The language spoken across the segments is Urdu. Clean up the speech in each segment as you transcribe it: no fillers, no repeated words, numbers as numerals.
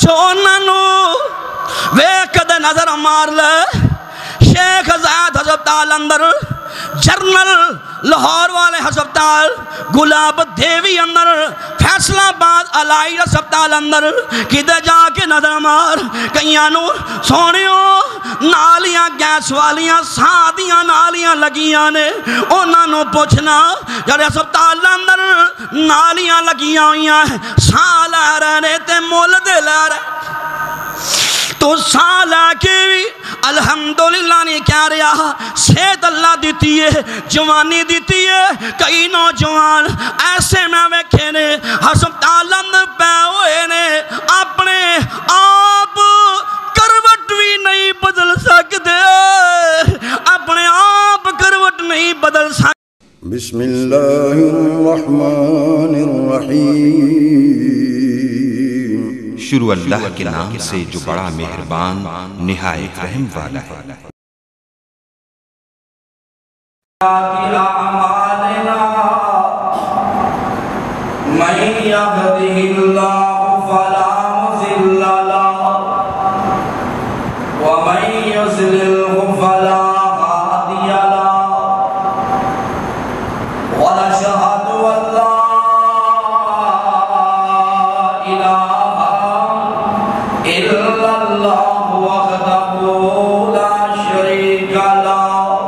چھوڑنانو ویکد نظر مار لے شیخ زید ہسپتال اندر جرنل لاہور والے ہسپتال گلاب دیوی اندر فیصلہ آباد علائی ہسپتال اندر کدے جا کے نظر مار کئیانو سونیوں نالیاں گیس والیاں سادیاں نالیاں لگیاں نے انہوں پوچھنا جڑے ہسپتال اندر نالیاں لگیاں ہوئیاں سال آ رہے تے مول دے لے رہے تو سال آکے بھی الحمدللہ نہیں کیا رہا صحت اللہ دیتی ہے جوانی دیتی ہے کئی نوجوان ایسے میں ویکھے نے ہسپتال اندر پہ ہوئے نے اپنے آپ کروٹ بھی نہیں بدل سکتے اپنے آپ کروٹ نہیں بدل سکتے بسم اللہ الرحمن الرحیم شروع اللہ کے نام سے جو بڑا مہربان نہایت رحم والا ہے من يهده الله فلا مضل له ومن يضلل فلا هادي له ونشهد ان لا إلا الله وحده لا شريك له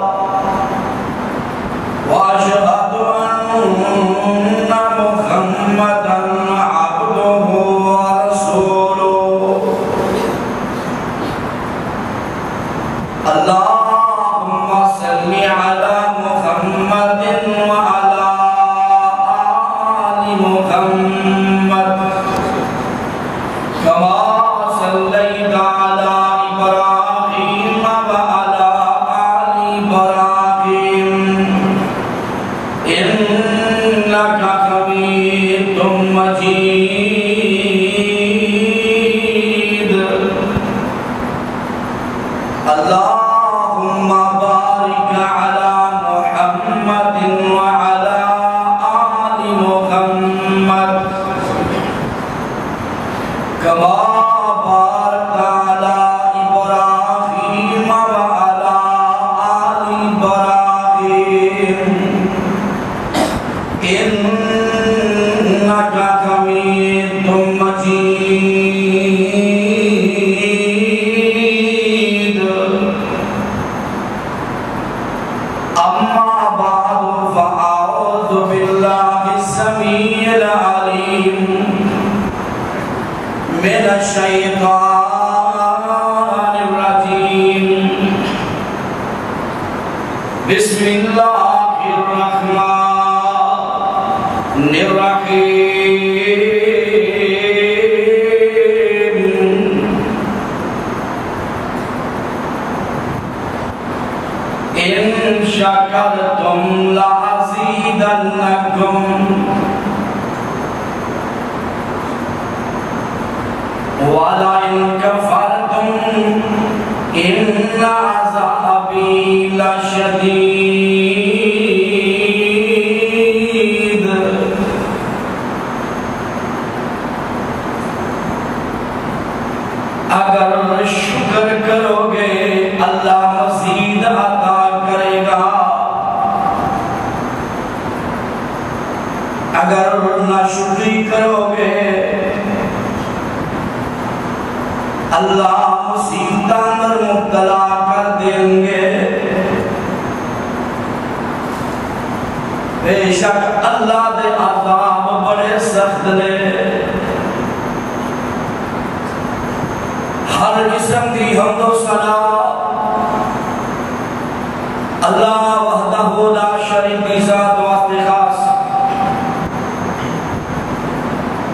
وأشهد أن محمدا عبده ورسوله اللهم صل على محمد وعلى آل محمد كما صليت على إبراهيم وعلى آل إبراهيم إنك حميد مجيد اللهم بارك على محمد وعلى آل محمد كما باركت على إبراهيم وعلى آل إبراهيم إنك حميد مجيد أما بعد فأعوذ بالله السميع العليم من الشيطان الرجيم بسم الله الرحمن الرحيم إن شكرتم لأزيدنكم ولئن كفرتم إن عذابي لشديد اگر شکر کرو گے اللہ مزید عطا کرے گا اگر ناشکری کرو گے اللہ مصیبتاں میں مبتلا کر دیں گے بے شک اللہ دے عذاب بڑے سخت نے ہر قسم کی حمد و ثنا اللہ وحدہ لا شریک کی ذات واسطے خاص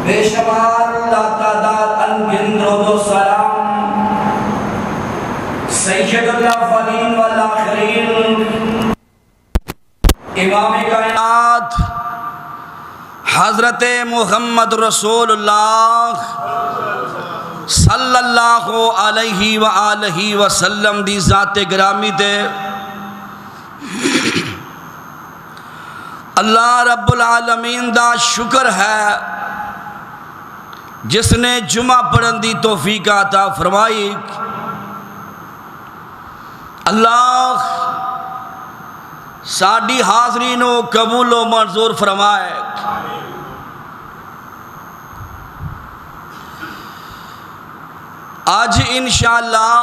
بے شمار لا تعداد انگن درود و سلام سید الاولین والآخرین امام کائنات حضرت محمد رسول اللہ صلی اللہ علیہ وآلہ وسلم دی ذات گرامی دے اللہ رب العالمین دا شکر ہے جس نے جمعہ پڑھن دی توفیق عطا فرمائی، اللہ ساڈی حاضری نو قبول و منظور فرمائے۔ آج انشاءاللہ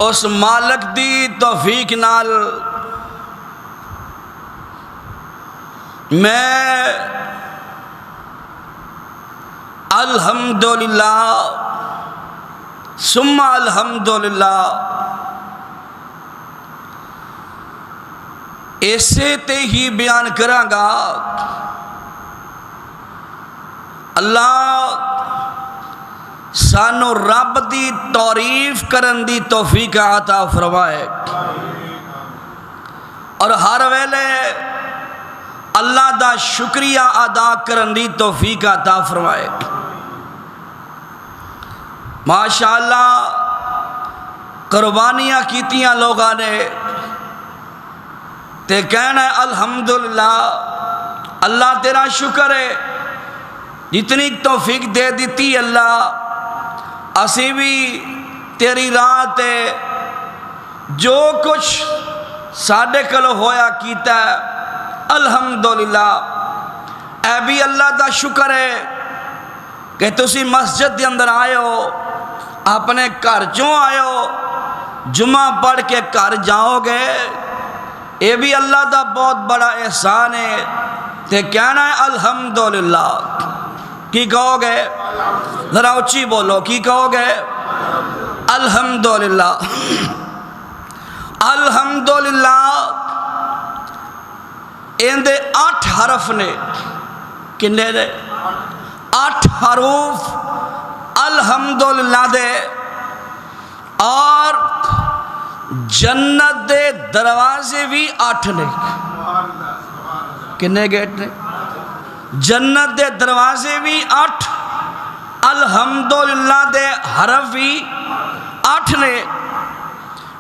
اس مالک دی توفیق نال میں الحمدللہ ثم الحمدللہ ایسے تے ہی بیان کراں گا۔ اللہ سانو رب دی تعریف کرن دی توفیق عطا فرمائے، اور ہر ویلے اللہ دا شکریہ ادا کرن دی توفیق عطا فرمائے۔ ماشاءاللہ قربانیاں کیتیاں لوگاں نے تے کہنا ہے الحمدللہ، اللہ تیرا شکر ہے جتنی توفیق دے دیتی اللہ، اسی بھی تیری راہ تے جو کچھ ساڈے کلو ہویا کیتا ہے الحمدللہ۔ اے بھی اللہ دا شکر ہے کہ تسی مسجد دے اندر آئے ہو، اپنے گھر چوں آئے ہو، جمعہ پڑھ کے گھر جاؤ گے، یہ بھی اللہ دا بہت بڑا احسان ہے۔ تے کہنا ہے الحمدللہ، کی کہو گے؟ ذرا اچھی بولو، کی کہو گے؟ الحمدللہ۔ الحمدللہ اندے 8 حرف نے، کنے دے 8 حروف الحمدللہ دے، اور جنت دے دروازے بھی 8 نے۔ کنے گیٹ نے؟ جنت دے دروازے بھی 8، الحمدللہ دے حرف بھی 8 نے۔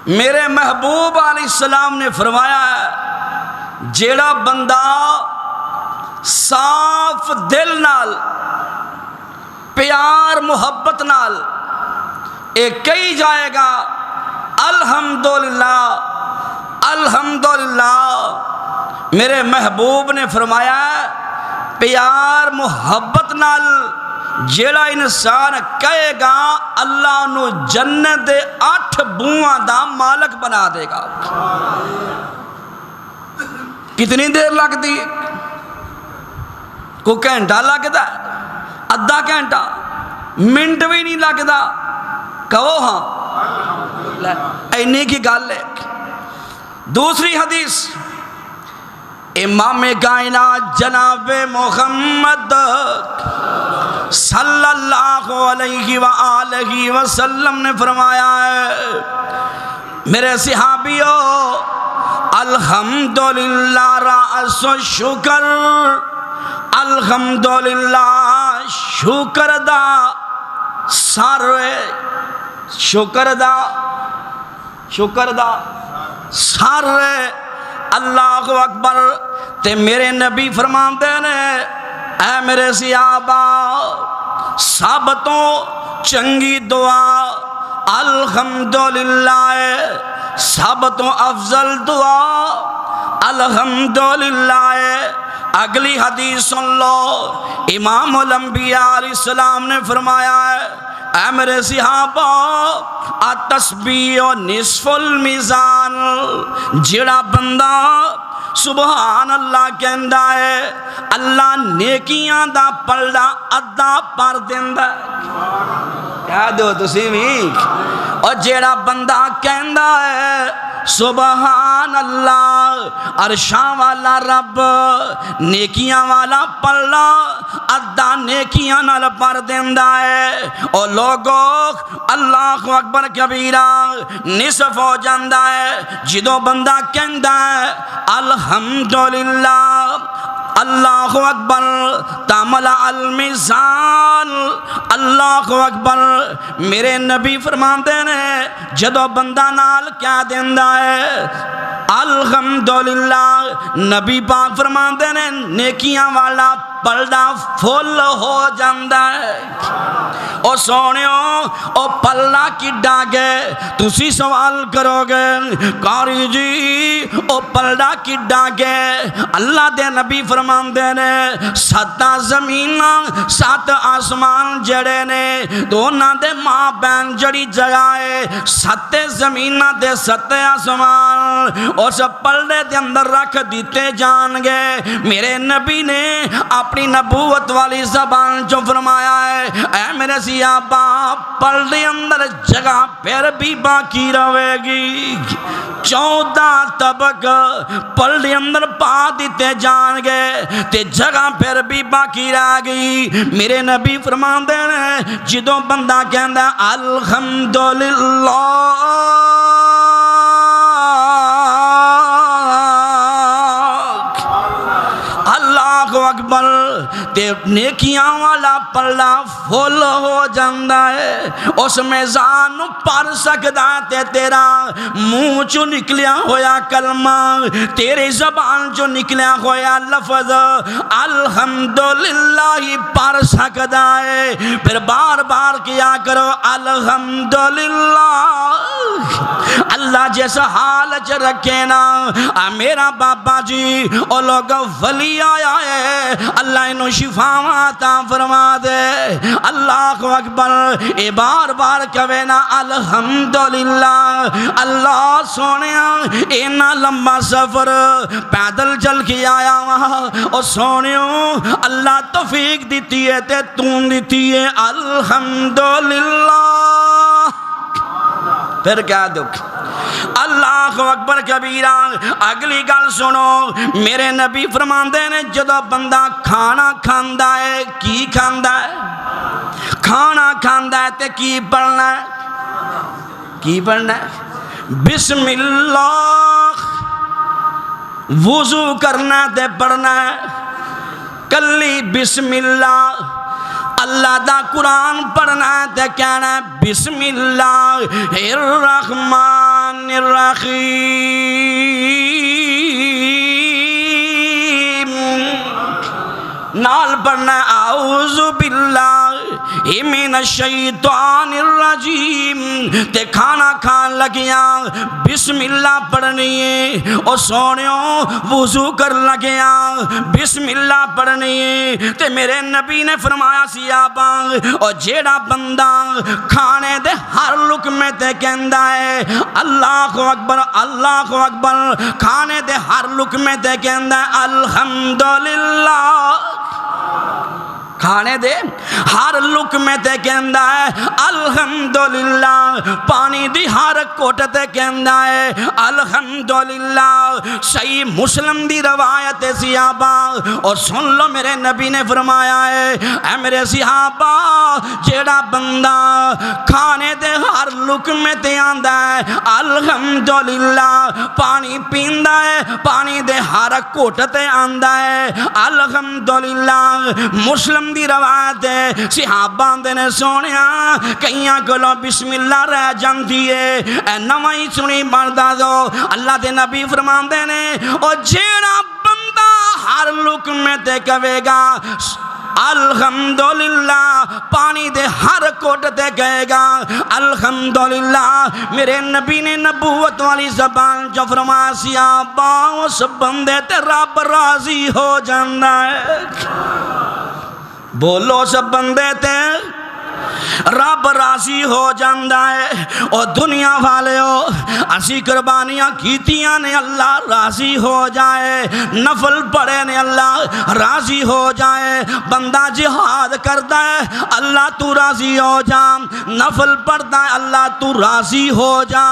میرے محبوب علیہ السلام نے فرمایا ہے، جیڑا بندہ صاف دل نال، پیار محبت نال ایک کہی جائے گا الحمدللہ الحمدللہ، میرے محبوب نے فرمایا ہے پیار محبت نال جیڑا انسان کہے گا اللہ نو جنت دے 8 بوئاں دا مالک بنا دے گا۔ کتنی دیر لگ دی؟ کو گھنٹہ لگتا ہے؟ ادھا گھنٹہ؟ منٹ بھی نہیں لگتا؟ کہو ہاں، اینی کی گل ہے۔ دوسری حدیث امام کائنات جناب محمد صلی اللہ علیہ وآلہ وسلم نے فرمایا ہے، میرے صحابیوں، الحمدللہ رأس الشکر، الحمدللہ شکر دا سر، شکر دا سر، اللہ اکبر۔ تے میرے نبی فرماتے ہیں، اے میرے صحابہ، سب تو چنگی دعا الحمدللہ ہے، سب تو افضل دعا الحمدللہ ہے۔ اگلی حدیث سن لو، امام الانبیاء علیہ السلام نے فرمایا ہے، اے میرے صحابہ، التسبیح نصف المیزان، جڑا بندہ سبحان اللہ کہندا ہے اللہ نیکیاں دا پلڑا ادھا پر دیندا ہے۔ کہہ دو تسی بھی، اور جڑا بندہ کہندا ہے سبحان اللہ، عرشاں والا رب نیکیاں والا پلڑا ادھا نیکیاں نال پر دیندا ہے، اور لوگوں اللہ اکبر کبیرہ نصف ہو جاندا ہے جدوں بندہ کہندا ہے الحمدللہ اللہ اکبر تاملا المیزان، اللہ اکبر۔ میرے نبی فرماتے ہیں جدو بندہ نال کیا دیندا ہے الحمدللہ نبی پاک فرماندے نے نیکیاں والا پلڑا فل ہو جاندہ ہے او سونیو او پلڑا کی ڈاگے تسی سوال کرو گے قاری جی او پلڑا کی ڈاگے اللہ دے نبی فرماندے نے 7 زمین 7 آسمان جڑے نے دونوں دے ماں بین جڑی جگہ ہے 7 زمین دے 7 آسمان اس پلڑے دے اندر رکھ دیتے جان گے میرے نبی نے اپنی نبوت والی زبان جو فرمایا ہے اے میرے صحابہ پلڑے اندر جگہ پھر بھی باقی رہے گی 14 طبق پلڑے اندر پا دیتے جان گے تے جگہ پھر بھی باقی رہ گئی میرے نبی فرماندے ہیں جدوں بندہ کہندا الحمدللہ اللہ اکبر تے نیکیاں والا پلڑا فل ہو جاندہ ہے اس میزان پر سکدا تے تیرا منہ چو نکلیا ہویا کلمہ تیرے زبان چو نکلیا ہویا لفظ الحمدللہ پر سکدا ہے پھر بار بار کیا کرو الحمدللہ اللہ جیسا حال چ رکھے نا میرا بابا جی او لوگ ولی آیا ہے اللہ انہوں شفا عطا فرما دے اللہ اکبر اے بار بار کہے نا الحمدللہ اللہ سونیا اینا لمبا سفر پیدل چل کے آیا وہاں او سونیوں اللہ توفیق دیتی ہے تے تون دیتی ہے الحمدللہ پھر کیا دکھ اللہ اکبر کبیرہ اگلی گل سنو میرے نبی فرماندے نے جدو بندہ کھانا کھاندا ہے کی کھاندا ہے کھانا کھاندا ہے تے کی پڑھنا ہے کی پڑھنا ہے بسم اللہ وضو کرنا تے پڑھنا ہے کلی بسم اللہ اللہ دا قرآن پڑھنا ہے تے کہنا ہے بسم اللہ الرحمن الرحیم نال پڑھنا ہے اعوذ باللہ من الشیطان الرجیم تے کھانا کھان لگیا بسم اللہ پڑھنی ہے اور سونیوں وضو کر لگیا بسم اللہ پڑھنی ہے تے میرے نبی نے فرمایا صحابہ اور جیڑا بندہ کھانے دے ہر لقمے تے کہندا ہے اللہ اکبر کھانے دے ہر لقمے تے کہندا ہے الحمدللہ کھانے دے ہر لقمے تے کہندا ہے الحمدللہ پانی دی ہر کوٹ تے کہندا ہے الحمدللہ صحیح مسلم دی روایت صحابہ اور سن لو میرے نبی نے فرمایا ہے اے میرے صحابہ جیڑا بندہ کھانے دے ہر لقمے تے آندا ہے الحمدللہ پانی پیندا ہے پانی دے ہر کوٹ تے آندا ہے الحمدللہ مسلم دی روایت ہے صحابہ دے نے سونیا کئیاں کلو بسم اللہ رہ جاندی ہے اے نوائی سنی بردہ دو اللہ دے نبی فرماندے نے اور جیڑا بندہ ہر لقمے تے کہے گا الحمدللہ پانی دے ہر کوٹ تے کہے گا الحمدللہ میرے نبی نے نبوت والی زبان جو فرمایا صحابہ اس بندے تے رب راضی ہو جانا ہے بولو سب بندے تے رب راضی ہو جاندہ ہے اور دنیا والے ہو اسی قربانیاں کیتیاں نے اللہ راضی ہو جائے نفل پڑھے نے اللہ راضی ہو جائے بندہ جہاد کرتا ہے اللہ تو راضی ہو جا نفل پڑھتا ہے اللہ تو راضی ہو جا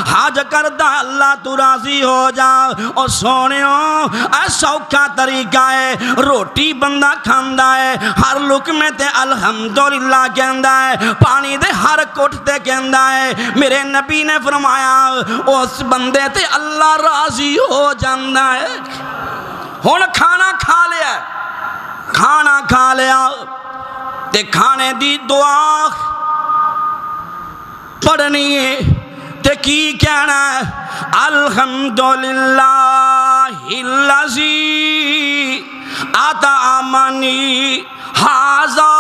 حج کرتا ہے اللہ تو راضی ہو جا اور سونیوں اے سوکھا طریقہ ہے روٹی بندہ کھاندا ہے ہر لقمے تے الحمدللہ کہندا ہے پانی دے ہر کوٹتے کہندا ہے میرے نبی نے فرمایا اس بندے تے اللہ راضی ہو جاندہ ہے ہن کھانا کھا لیا تے کھانے دی دعا پڑھنی ہے تے کی کہنا ہے الحمدللہ اطعمنی ھذا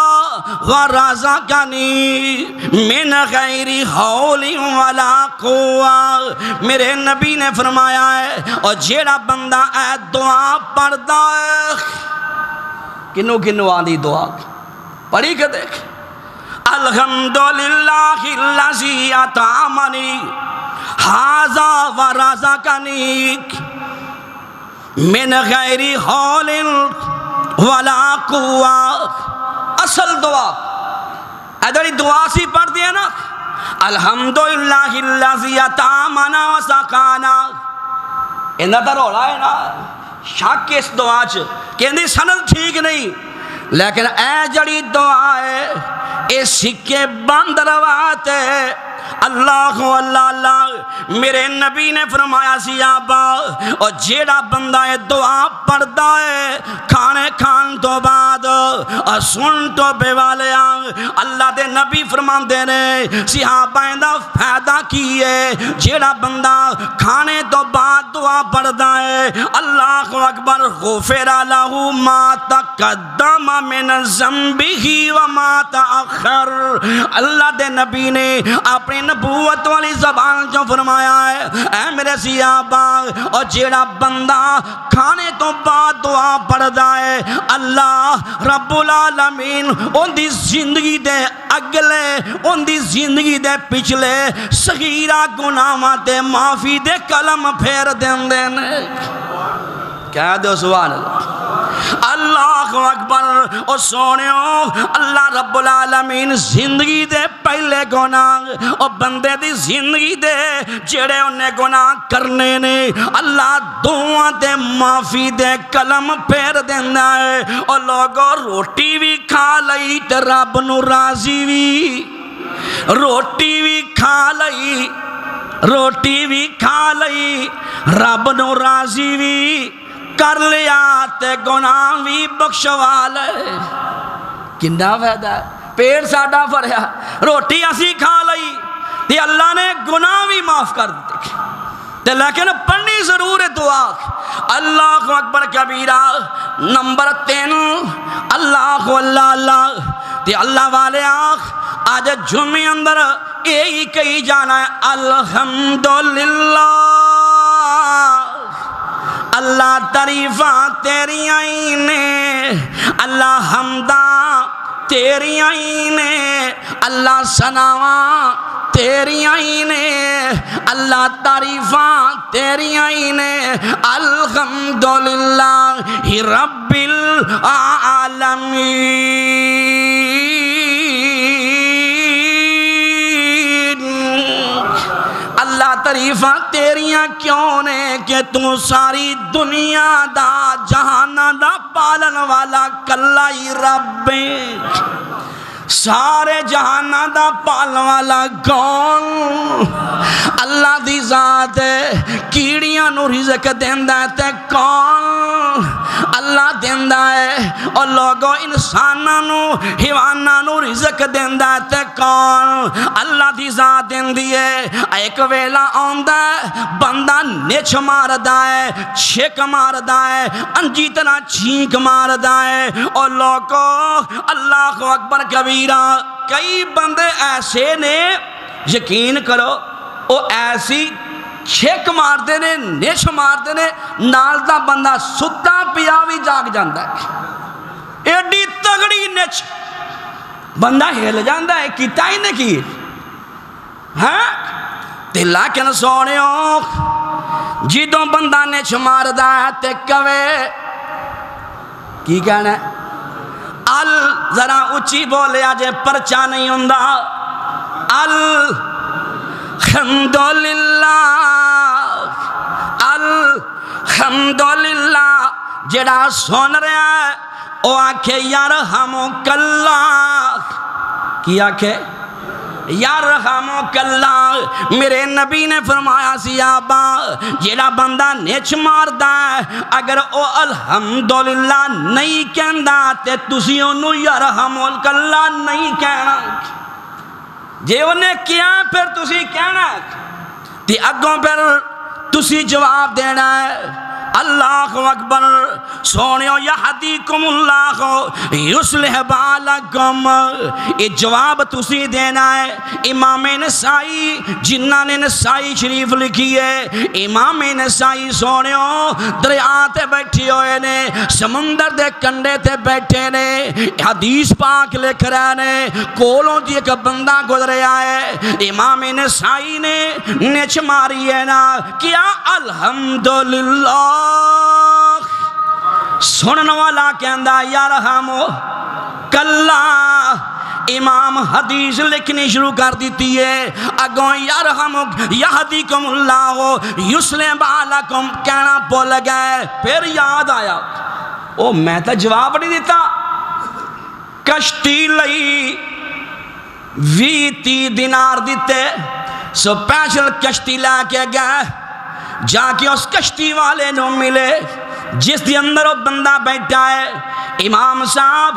ورزقنی من غیر حول ولا قوہ۔ میرے نبی نے فرمایا ہے اور جیڑا بندہ اے دعا پڑھدا ہے، کنو کنو آندی دعا پڑھی کے دیکھ، الحمدللہ الذی اطعمنی ھذا ورزقنی من غیر حول ولا قوہ۔ اصل دعا ادھری دعا سی پڑھ دیا نا، الحمدللہ الذی اطعمنا وسقانا، انہاں دا رولا ہے نا شک اس دعا چ کہ اندھی سند ٹھیک نہیں، لیکن اے جڑی دعا ہے اے سکے بند روایت ہے۔ اللہ اللہ اللہ، میرے نبی نے فرمایا سی آبا اور جیڑا بندہ یہ دعا پڑھدا ہے کھانے کھان تو بعد اور سن تو بے والے اللہ دے نبی فرمان دے رہے صحابہ دا فائدہ کیے، جیڑا بندہ کھانے تو بعد دعا پڑھدا ہے اللہ اکبر غفر لہ ما تقدم من ذنبہ وما تأخر۔ اللہ دے نبی نے اپنی نبوت والی زبان جو فرمایا ہے اے میرے صحابہ اور جیڑا بندہ کھانے تو بعد دعا پڑھدا ہے اللہ رب العالمین ان دی زندگی دے اگلے ان دی زندگی دے پچھلے صغیرہ گناہاں تے معافی دے کلم پھیر دیندے نے۔ کہہ دو سبحان اللہ، اللہ اکبر۔ اور سونیوں اللہ رب العالمین زندگی دے پہلے گناہ اور بندے دی زندگی دے جڑے انہیں گناہ کرنے نے اللہ دعا دے معافی دے کلم پھیر دینا ہے۔ اور لوگوں روٹی بھی کھا لئی تے رب نو راضی بھی، روٹی بھی کھا لئی، روٹی بھی کھا لئی رب نو راضی بھی کر لیا تے گناہ بھی بخشوا لے۔ کنا فائدہ ہے، پیٹ ساڈا بھریا، روٹی اسی کھا لئی تے اللہ نے گناہ بھی معاف کر دے تے لیکن پڑھنی ضرور ہے دعا۔ اللہ اکبر کبیرہ۔ نمبر 3 اللہ اللہ اللہ تے اللہ والے آج جمعے اندر یہی کہی جانا ہے الحمدللہ اللہ تعریفاں تیری آئی نے، اللہ حمداں تیری آئی نے، اللہ ثناواں تیری آئی نے، اللہ تعریفاں تیری آئی نے، الحمدللہ رب العالمین۔ اللہ تعریفاں تیریاں کیوں نے کہ تو ساری دنیا دا جہانا دا پالن والا کلا ہی رب ہے۔ سارے جہانا دا پالن والا کون؟ اللہ دی ذات ہے۔ کیڑیاں نو رزق دیندا ہے تے کون؟ اللہ دیندا ہے۔ اور لوگوں انساناں نو حیواناں نو رزق دیندا ہے تے کون؟ اللہ دی ذات دیندی ہے۔ ایک ویلا آندا ہے بندہ نچ ماردا ہے، چھک ماردا ہے، انجی طرح چھینک ماردا ہے۔ اور لوگوں اللہ اکبر کبیرہ، کئی بندے ایسے نے یقین کرو وہ ایسی چھک مارتے نے، نچ مارتے نے، نال دا بندہ ستا پیا بھی جاگ جاندہ ہے۔ ایڈی تگڑی نچ بندہ ہل جاندہ ہے، کیتا ہی نہیں کی ہاں تے لیکن سونیوں جدوں بندہ نچ ماردا ہے تے کوے کی کہنا ہے ذرا اچھی بولے آجے پرچا نہیں ہوندہ الحمدللہ الحمدللہ جڑا سن رہا ہے او آکھے یرحمک اللہ، کی آکھے یرحمک اللہ۔ میرے نبی نے فرمایا صحابہ جیڑا بندہ نیچ ماردا ہے اگر او الحمدللہ نہیں کہندا تے تسی انہوں یرحمک اللہ نہیں کہنا، جے انہیں کیا پھر تسی کہنا تے اگوں پھر تسی جواب دینا ہے اللہ اکبر سونیو یہدیکم اللہ یصلح بالکم، یہ جواب تسی دینا ہے۔ امام نسائی جنہاں نے نسائی شریف لکھی ہے، امام نسائی سونیو دریا تے بیٹھی ہوئے نے، سمندر دے کنڈے تے بیٹھے نے، حدیث پاک لکھ رہے نے، کولوں دی ایک بندہ گزریا ہے، امام نسائی نے نچ ماری ہے نا کیا الحمدللہ، سنن والا کہندا یرحمو کلا، امام حدیث لکھنی شروع کر دیتی ہے، اگوں یرحمو یہدیکم اللہ یصلح بالکم کہنا بھول گئے، پھر یاد آیا او میں تو جواب نہیں دیتا، کشتی لئی 20 دینار دیتے، سپیشل کشتی لے کے گئے، جا کے اس کشتی والے نو ملے جس دی اندر وہ بندہ بیٹھا ہے، امام صاحب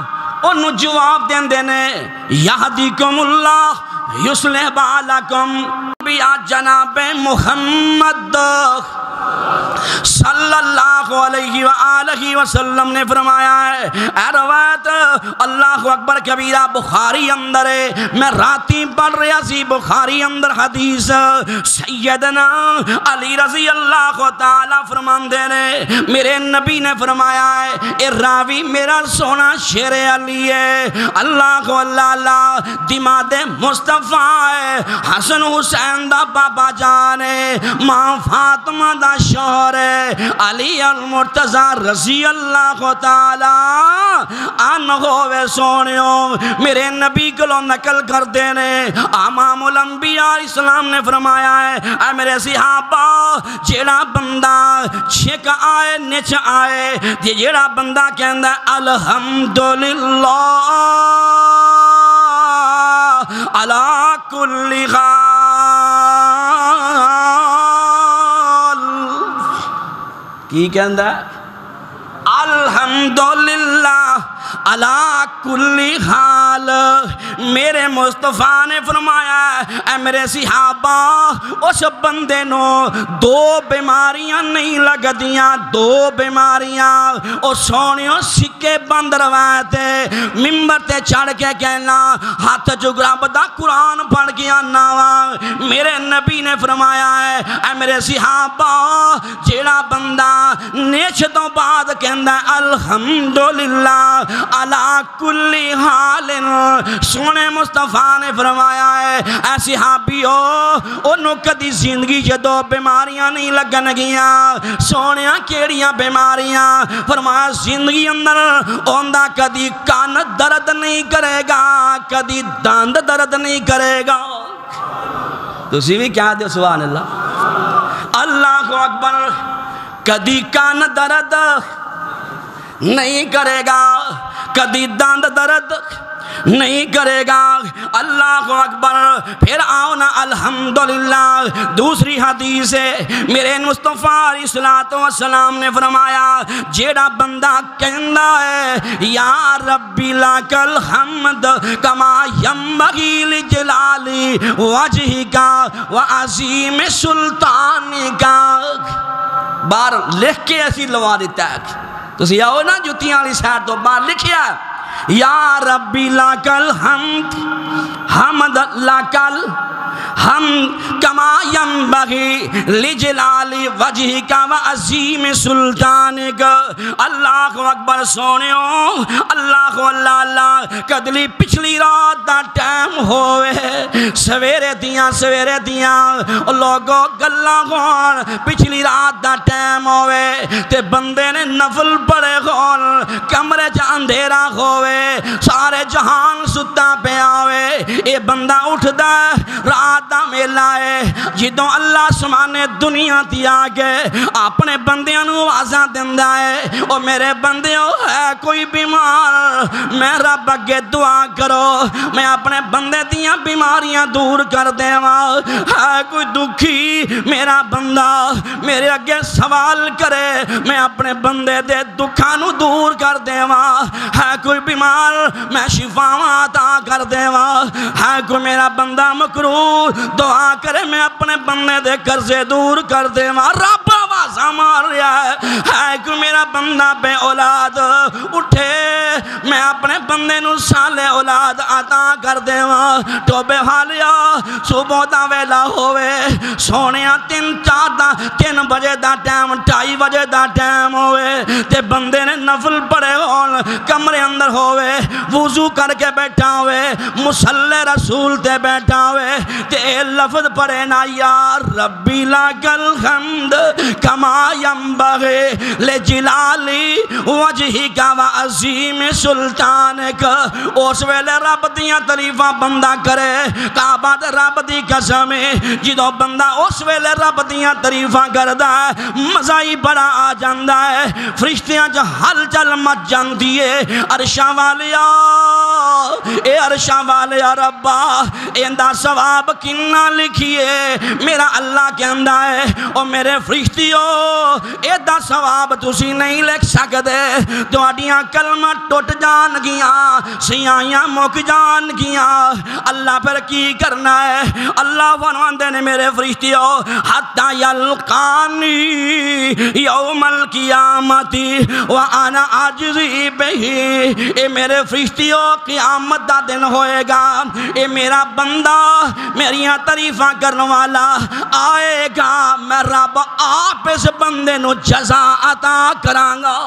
انہوں جواب دین دینے یہدیکم اللہ یصلح بالکم، بیا جناب محمد صلی اللہ علیہ وآلہ وسلم نے فرمایا ہے، اے روایت اللہ اکبر کبیرہ بخاری اندر ہے، میں راتی پڑھ رہا سی بخاری اندر حدیث، سیدنا علی رضی اللہ تعالیٰ فرمان دے رہے، میرے نبی نے فرمایا ہے اے راوی میرا سونا شیر علی ہے، اللہ اللہ دماد مصطفیٰ ہے، حسن حسین دا بابا جان ہے، ماں فاطمہ دا شوہر ہے، علی المرتضی رضی اللہ تعالیٰ عنہ سونیوں میرے نبی کو نقل کر دینے، امام الانبیاء اسلام نے فرمایا ہے اے میرے صحابہ جیڑا بندہ چھک آئے نچ آئے، جیڑا بندہ کہندہ ہے الحمدللہ علی کل حال، کی کہندہ ہے الحمدللہ علی کل حال، میرے مصطفیٰ نے فرمایا اے میرے صحابہ اس بندے نو 2 بیماریاں نہیں لگ دیاں، 2 بیماریاں، او سونیوں سکے بند روایتے ممبر تے چڑھ کے کہنا ہاتھ جگرا بدا قرآن پڑھ گیا ناوا، میرے نبی نے فرمایا ہے اے میرے صحابہ جیڑا بندہ نیچ تو بعد کہندہ الحمدللہ علی کل حال، سونے مصطفیٰ نے فرمایا ہے اے صحابیو انہوں کدی زندگی سے 2 بیماریاں نہیں لگن گیاں، سونیاں کیڑیاں بیماریاں، فرمایا زندگی اندر اوندہ کدی کان درد نہیں کرے گا، کدی داند درد نہیں کرے گا، تو بھی کیا دے سبحان اللہ، اللہ اکبر، کدی کان درد نہیں کرے گا، کدی داند درد نہیں کرے گا، اللہ اکبر۔ پھر آؤ نا الحمدللہ دوسری حدیث ہے، میرے مصطفیٰ علیہ السلام نے فرمایا جیڑا بندہ کہندا ہے یا ربی لک الحمد کما ینبغی لجلالی وجہک وعظیم سلطانک، بار لکھ کے ایسی لوا دیتا ہے، تو آؤ نا جتیاں والی سائڈ تو باہر لکھیا یا ربی لک الحمد، حمد لک الحمد کما ینبغی لجلال وجہک وعظیم سلطانک، اللہ اکبر سونیوں، اللہ اللہ، کدلی پچھلی رات دا ٹائم ہوئے، سویرے دیاں لوگوں گلہ گون، پچھلی رات دا ٹائم ہوئے تے بندے نے نفل پڑے گون، کمرے چا اندھیرا ہوئے، سارے جہان ستا پہ آوے، اے بندہ اٹھ دا رات دا میلہ ہے جدوں اللہ سمانے دنیا تی آگے اپنے بندیاں نو آزاں دندہ ہے، او میرے بندیوں ہے کوئی بیمار میں رب اگے دعا کرو، میں اپنے بندے دیاں بیماریاں دور کر دے ماں، ہے کوئی دکھی میرا بندہ میرے اگے سوال کرے، میں اپنے بندے دے دکھانو دور کر دے ماں، ہے کوئی بیمار میں شفاواں عطا کر دے ماں، ہے کوئی میرا بندہ مکرور دعا کرے میں اپنے بندے دے قرضے دور کر دے رب آوازاں مار رہا ہے کوئی میرا بندہ بے اولاد اٹھے میں اپنے بندے نو سالے اولاد عطا کر دے ٹوبے حالیا صبح دا ویلا ہوئے سونیا 3 بجے دا ٹائم 2:30 بجے دا ٹائم ہوئے تے بندے نے نفل پڑے ہون کمرے اندر ہوئے وضو کر کے بیٹھا ہوئے مصلی رسول تے بیٹھا ہوئے تے لفظ پڑھے نا یا ربی لک الحمد کما ینبغی لجلالی وجہک وعظیم سلطانک اس ویلے رب دیاں تعریفاں بندہ کرے کعبہ تے رب دی قسم جدوں بندہ اس ویلے رب دیاں تعریفاں کردا ہے مزہ ہی بڑا آ جاندا ہے فرشتیاں جو ہل چل مچ جاندی ہے عرشاں والیا اے عرشاں والیا ربا ایندہ ثواب کنہ لکھیے میرا اللہ کہندا ہے او میرے فرشتیوں ایدہ ثواب تسی نہیں لکھ سکتے تواڈیاں کلمہ ٹوٹ جان گیاں سیاہیاں مک جان گیاں اللہ پر کی کرنا ہے اللہ فرماندے نے میرے فرشتیوں حتی یلقانی یوم القیامتی وانا عاجزی بہی اے میرے فرشتیوں قیامت دا دن ہوئے گا اے میرا بندہ میریاں تعریفاں کرنے والا آئے گا میں رب آپ اس بندے نو جزا عطا کرانگا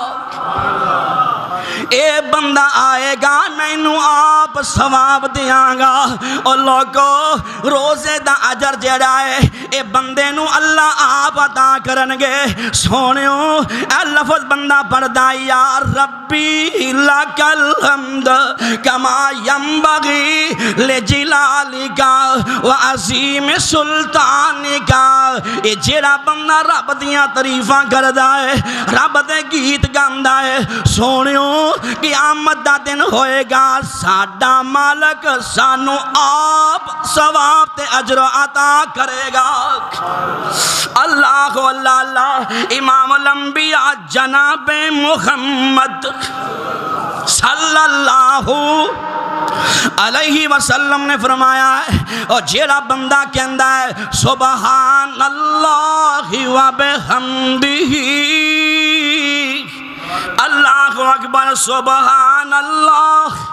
اے بندہ آئے گا میں انہوں آپ ثواب دیاں گا اور لوگو روزے دا اجر جڑا ہے اے بندے نو اللہ آپ عطا کرنگے سونیوں اے لفظ بندہ پڑھدا یا ربی لک الحمد کما ینبغی لجلالک وعظیم سلطانک اے جڑا بندہ رب دیاں تعریفاں کردا ہے رب دے گیت گاندا ہے سونیوں قیامت دا دن ہوئے گا ساڈا مالک سانو آپ ثواب تے اجر عطا کرے گا اللہ اللہ اللہ امام الانبیاء جناب محمد صلی اللہ علیہ وسلم نے فرمایا ہے اور جیڑا بندہ کہندا ہے سبحان اللہ و بحمدہ اللہ اکبر سبحان اللہ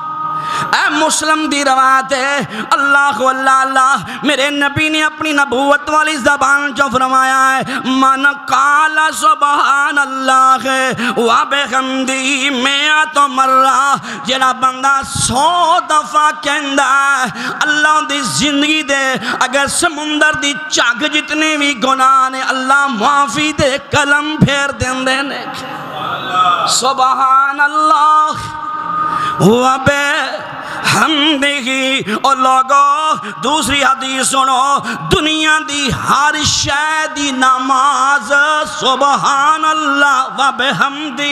اے مسلم دی روایت ہے اللہ اللہ اللہ میرے نبی نے اپنی نبوت والی زبان جو فرمایا ہے من قال سبحان اللہ و بحمدہ مئات مرہ جڑا بندہ 100 دفعہ کہندا ہے اللہ دی زندگی دے اگر سمندر دی چاک جتنے بھی گناہ نے اللہ معافی دے کلم پھیر دین دینے سبحان اللہ و بحمدہ اور لوگو دوسری حدیث سنو دنیا دی ہر شے دی نماز سبحان اللہ و بحمدہ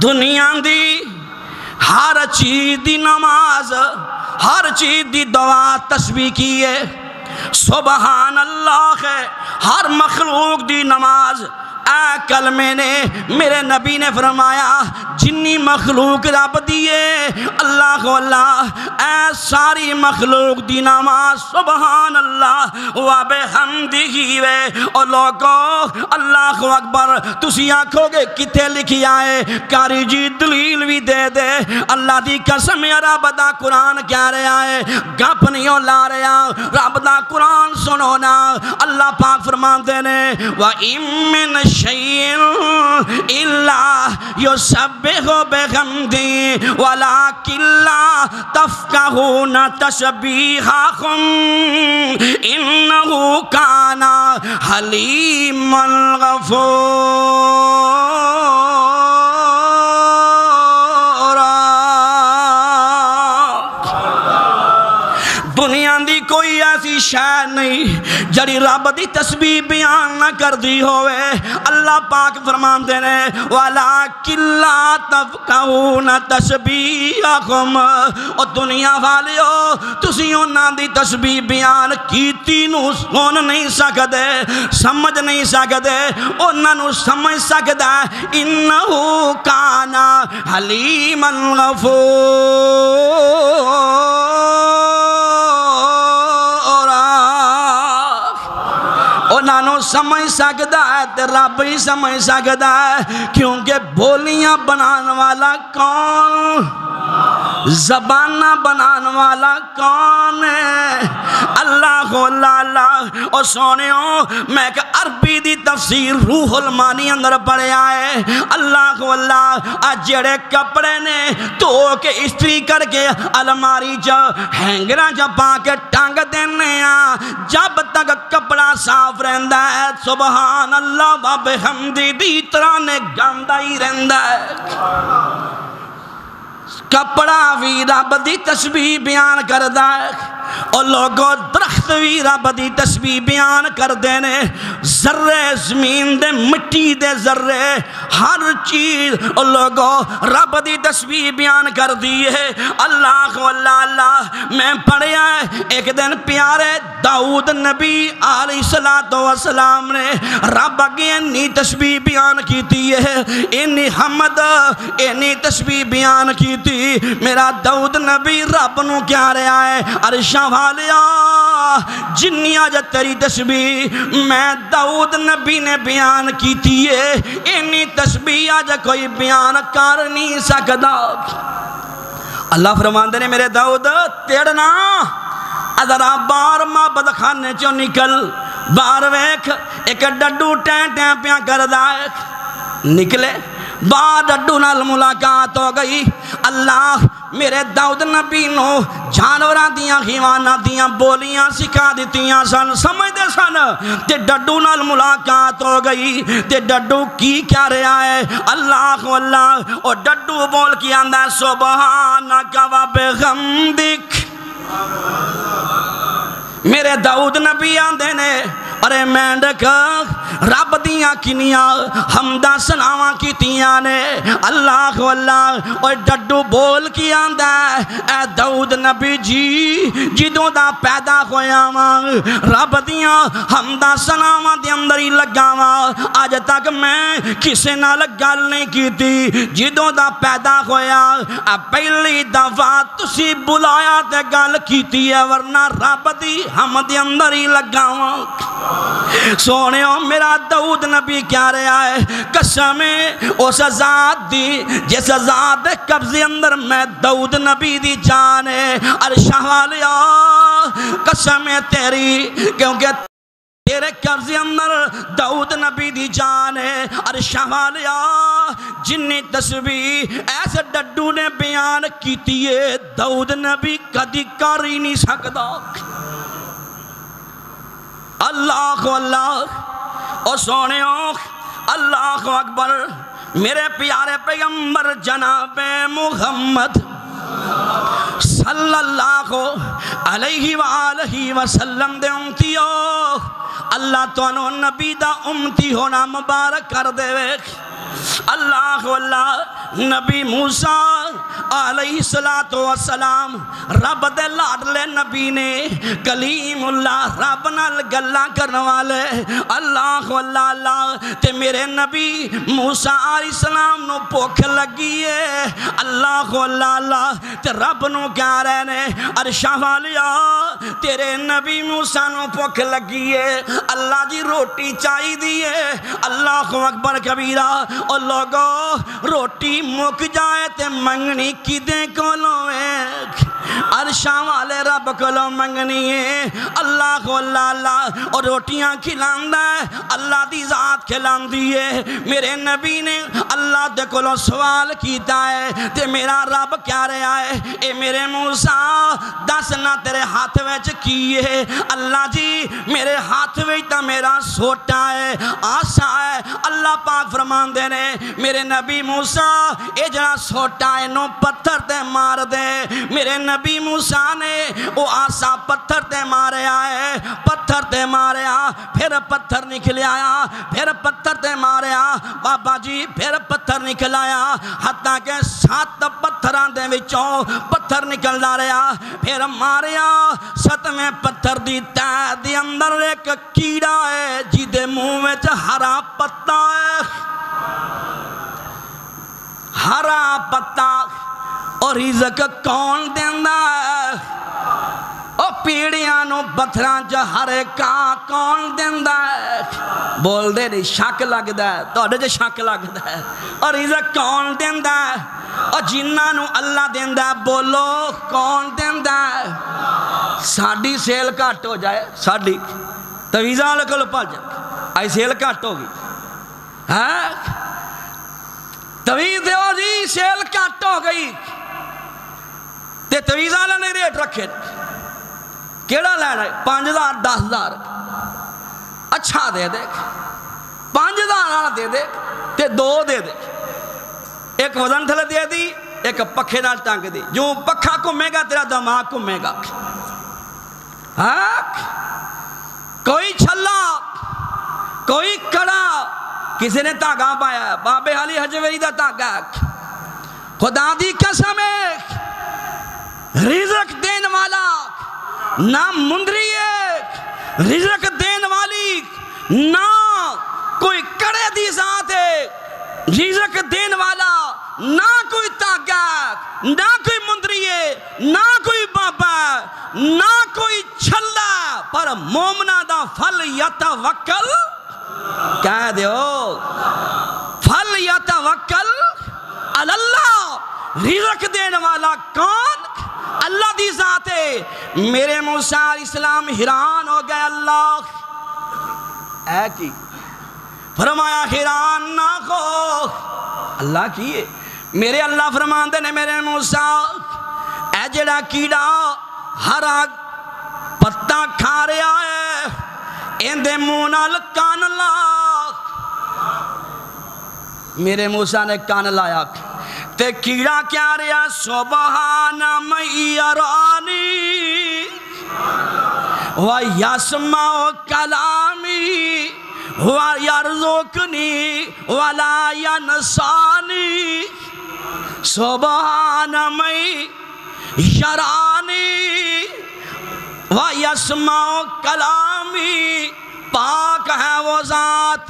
دنیا دی ہر چیز دی نماز ہر چیز دی دعا تسبیح کیے سبحان اللہ ہے ہر مخلوق دی نماز اے کلمے نے میرے نبی نے فرمایا جنی مخلوق رب دیے اللہ کو اللہ اے ساری مخلوق دی نماز سبحان اللہ و بحمدہ وے اور لوگو اللہ کو اکبر تسی آنکھو گے کتے لکھی آئے کاری جی دلیل بھی دے دے اللہ دی قسم یا رب دا قرآن کیا رہے آئے گپ نہیں لا رہے آئے رب دا قرآن سنو نا اللہ پاک فرمان دے نے وَإِن مِّن شَيْءٍ إِلَّا يُسَبِّحُ بِحَمْدِهِ وَلَكِن لَّا تَفْقَهُونَ تَسْبِيحَهُمْ إِنَّهُ كَانَ حَلِيمًا غَفُورًا دنیا دی کوئی ایسی شے نہیں جڑی رب دی تسبیح بیان نہ کر دی ہوئے. اللہ پاک فرماندے نے وَلَٰكِن لَّا تَفْقَهُونَ تَسْبِيحَهُمْ. او دنیا والیو تسی انہاں دی تسبیح بیان کیتی نو سن نہیں سکدے, سمجھ نہیں سکدے. انہاں نو سمجھ سکدا انہو کانا حلیما غفورا. انہاں نو سمجھ سکدا ہے تے رب ہی سمجھ سکدا ہے, کیونکہ بولیاں بنان والا کون, زبانہ بنان والا کون ہے؟ اللہ اللہ. اور سونیوں میں کہ عربی دی تفسیر روح المانی اندر پڑھے آئے. اللہ اللہ جڑے کپڑے نے تو کے استری کر کے الماری جا ہینگرہ جا پا کے ٹانگ دینے آ, جب تک کپڑا صاف رہندا ہے سبحان اللہ و بحمدی دی طرح نے گاندہ ہی رہندا ہے. کپڑا بھی رب دی تسبیح بیان کردہ ہے, اور لوگوں درخت بھی رب دی تسبیح بیان کر دینے. ذرے زمین دے مٹی دے ذرے ہر چیز اور لوگوں رب دی تسبیح بیان کر دیئے. اللہ اللہ میں پڑھیا ہے ایک دن پیارے داؤد نبی علیہ السلام نے رب اگے انی تسبیح بیان کیتی ہے, انی حمد انی تسبیح بیان کیتی. میرا داؤد نبی رب نو کیا رہا ہے عرشاں والیا جنیا جا تیری تسبیح میں داؤد نبی نے بیان کیتی ہے, انی تسبیح آجا کوئی بیان کر نہیں سکدا. اللہ فرماندے نے میرے داؤد تیڑنا ادھرا بار معبد خانے چو نکل, بار ویکھ ایک ڈڈو ٹین ٹین پیاں کردہ ہے. نکلے بعد ڈڈو نال ملاقات ہو گئی. اللہ میرے داؤد نبی نو جانوران دیاں خیوانہ دیاں بولیاں سکھا دیتیاں سن, سمجھ دے سن. تے ڈڈو نال ملاقات ہو گئی. تے ڈڈو کی کیا رہا ہے اللہ اللہ, اور ڈڈو بول کی آندہ ہے سبحانک و بحمدک. میرے داؤد نبی آندے نے ارے مینڈک رب دیاں کنیاں حمدہ سناواں کیتیاں نے. اللہ اللہ اور ڈڈو بول کی آندہ ہے اے داؤد نبی جی جدوں دا پیدا ہویا ماں رب دیاں حمدہ سناواں دے اندر ہی لگاواں. آج تک میں کسے نال گل نہیں کیتی, جدوں دا پیدا ہویا پہلی دفعہ تسی بلایا تے گل کیتی ہے, ورنہ رب دی حمد دے اندر ہی لگاواں. سونےوں میرا داؤد نبی کیا رہا ہے قسم اس ذات دی جس ذات قبضے اندر میں داؤد نبی دی جان ہے. عرشہ والیا قسم تیری کیونکہ تیرے قبضے اندر داؤد نبی دی جان ہے. عرشہ والیا جنی تسبیح ایسے ڈڈو نے بیان کیتی ہے داؤد نبی کدی کر ہی نہیں سکدا. اللہ اللہ اور سونےوں اللہ اکبر. میرے پیارے پیغمبر جناب محمد صلی اللہ علیہ وآلہ وسلم دے امتیو, اللہ تو انہوں نبی دا امتی ہونا مبارک کر دے. اللہ اللہ نبی موسیٰ علیہ السلام رب دے لاڈلے نبی نے کلیم اللہ رب نال گلاں کرنے والے. اللہ اللہ تے میرے نبی موسیٰ علیہ السلام نو بھوک لگی ہے. اللہ اللہ تے رب نو کیا رہنے عرشہ والیا تیرے نبی موسیٰ نو بھوک لگی ہے, اللہ جی روٹی چاہی دیئے. اللہ اکبر کبیرہ. اور لوگوں روٹی مک جائے تے منگنی کدیں کولوں ہے, عرشاں والے رب کولوں منگنی ہے. اللہ اللہ اور روٹیاں کھلاندہ ہے اللہ دی ذات کھلاندی ہے. میرے نبی نے اللہ دے کولوں سوال کیتا ہے تے میرا رب کیا رہا ہے اے میرے موسیٰ دس نہ تیرے ہاتھ ویچ کیے. اللہ جی میرے ہاتھ ویچ تا میرا سوٹا ہے آسا ہے. اللہ پاک فرمان دے نے میرے نبی موسیٰ اے جنا سوٹا ہے نو پتھر تے مار دے. میرے نبی موسیٰ نے وہ آسا پتھر تے مارے آئے، پتھر تے مارے آ، پھر پتھر نکلے آیا، پھر پتھر تے مارے آ بابا جی، پھر پتھر نکل آیا، حتیٰ کہ 7 پتھران دے وچوں پتھر نکل دا رہا، پھر ماریا 7ویں پتھر دی تہ دی اندر ایک کیڑا ہے جی دے منہ وچ ہرا پتا ہے، ہرا پتا، اور رزق کون دیندا ہے؟ او پیڑیاں نو پتھراں چ ہرے کا کون دیندا ہے؟ بول دے نہیں، شک لگدا ہے تہاڈے تے شک لگدا ہے، اور رزق کون دیندا ہے؟ اور جنہاں نو اللہ دیندا ہے، بولو کون دیندا ہے؟ ساڈی سیل گھٹ ہو جائے، ساڈی تویزاں والے کول پل جائے، آئی سیل گھٹ ہوگی، ہاں تویز دیو جی سیل گھٹ ہو گئی، تے تویزاں والے نے ریٹ رکھے، کیڑا لینا ہے؟ 5,000 10,000 اچھا دے دے، 5,000 والا دے دے تے 2 دے دے، ایک وزن تھلے دے دی، ایک پکھے نال ٹانگ دی، جو پکھا گھومے گا تیرا دماغ گھومے گا، ہاں کوئی چھلا، کوئی کڑا، کسی نے تاگا پایا، بابے حالی حجویری دا تاگا، خدا دی قسم ہے رزق دین والا نہ مندری ہے، رزق دین والی نہ کوئی کڑے دی ذات ہے، رزق دین والا نہ کوئی تاگا، نہ کوئی مندری ہے، نہ کوئی بابا، نہ کوئی چھلا، پر مومنہ دا فل یتوکل کہہ دیو، فل یتوکل اللہ، رزق دین والا کون؟ اللہ دی ذات ہے۔ میرے موسیٰ علیہ السلام حیران ہو گئے، اللہ اے کی فرمایا حیران نہ ہو، اللہ کی ہے میرے اللہ فرمان دے نے میرے موسیٰ اے جڑا کیڑا ہرا پتا کھا رہا ہے اندے منہ نال کان لا، میرے موسیٰ نے کان لایا تے کیڑا کیا رہا، سبحان من یرانی وَيَسْمَعُ كَلَامِي وَيَرْزُقْنِي وَلَا يَنْسَانِي سبحان من یرانی وَيَسْمَعُ كَلَامِي، پاک ہے وہ ذات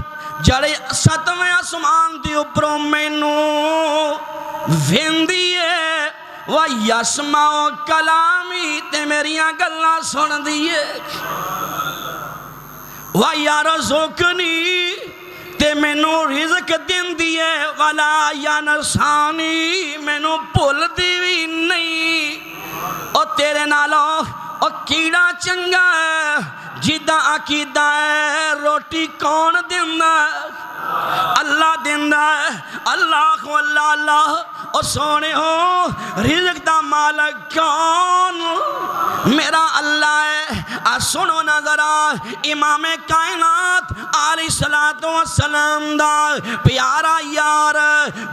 جڑے 7ویں آسمان دی اوپروں مینوں ویندی ہے، وَيَسْمَعُ كَلَامِي تے میریاں گلاں سن دیئے، وَيَرْزُقْنِي تے مینوں رزق دین دیئے، وَلَا يَنْسَانِي مینوں بھول دی بھی نہیں۔ او تیرے نالوں او کیڑا چنگا ہے جدہ عقیدہ ہے، روٹی کون دیندا ہے؟ اللہ دیندا ہے، اللہ کو اللہ اللہ، اور سونے ہو رزق دا مالک کون؟ میرا اللہ ہے۔ سنو نظرہ امام کائنات علیہ السلام دا پیارا یار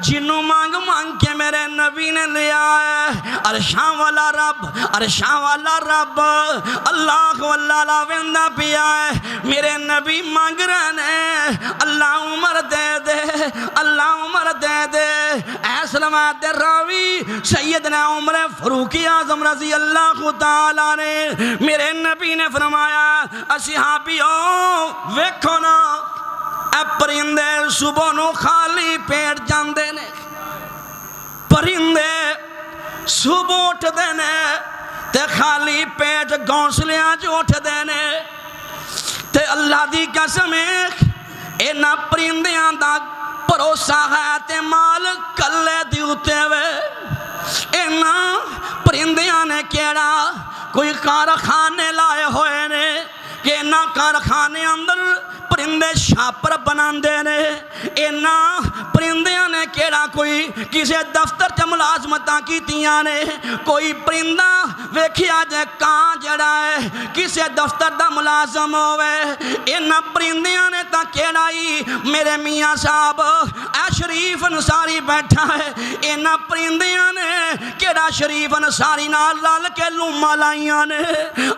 جنوں مانگ مانگ کے میرے نبی نے لیا ہے، عرشاں والا رب، عرشاں والا رب، اللہ کو اللہ لاوندہ پیا ہے، میرے نبی مانگ رہے اللہ عمر دے دے، اللہ عمر دے دے۔ ایسلامات دے راوی سیدنا عمر فاروق اعظم رضی اللہ تعالیٰ نے میرے نبی نے فرمایا، اصحابیوں ویکھو نا اے پرندے صبح نو خالی پیٹ جاندے نے، پرندے صبح اٹھ دینے تے خالی پیٹ گھونسلیاں جو اٹھ دینے، تے اللہ دی قسم اینا پرندیاں دا پروسا ہے تے مال کلے دیوتے ہوئے، اینا پرندیاں نے کیڑا کوئی کارخانے لائے ہوئے نے کہ اینا کارخانے اندر پرندے چھاپر بناندے نے اینا پرندیاں نے کیڑا کوئی کسے دفتر چ ملازمتاں کیتیاں نے کوئی پرندہ ویکھیا جے کان جڑا ہے کسے دفتر دا ملازم ہوئے اینا پرندیاں نے تا کیڑا ہی میرے میاں صاحب اے شریف انصاری بیٹھا ہے اینا پرندیاں نے کیڑا شریف انصاری نال لال کے لوما لائیاں نے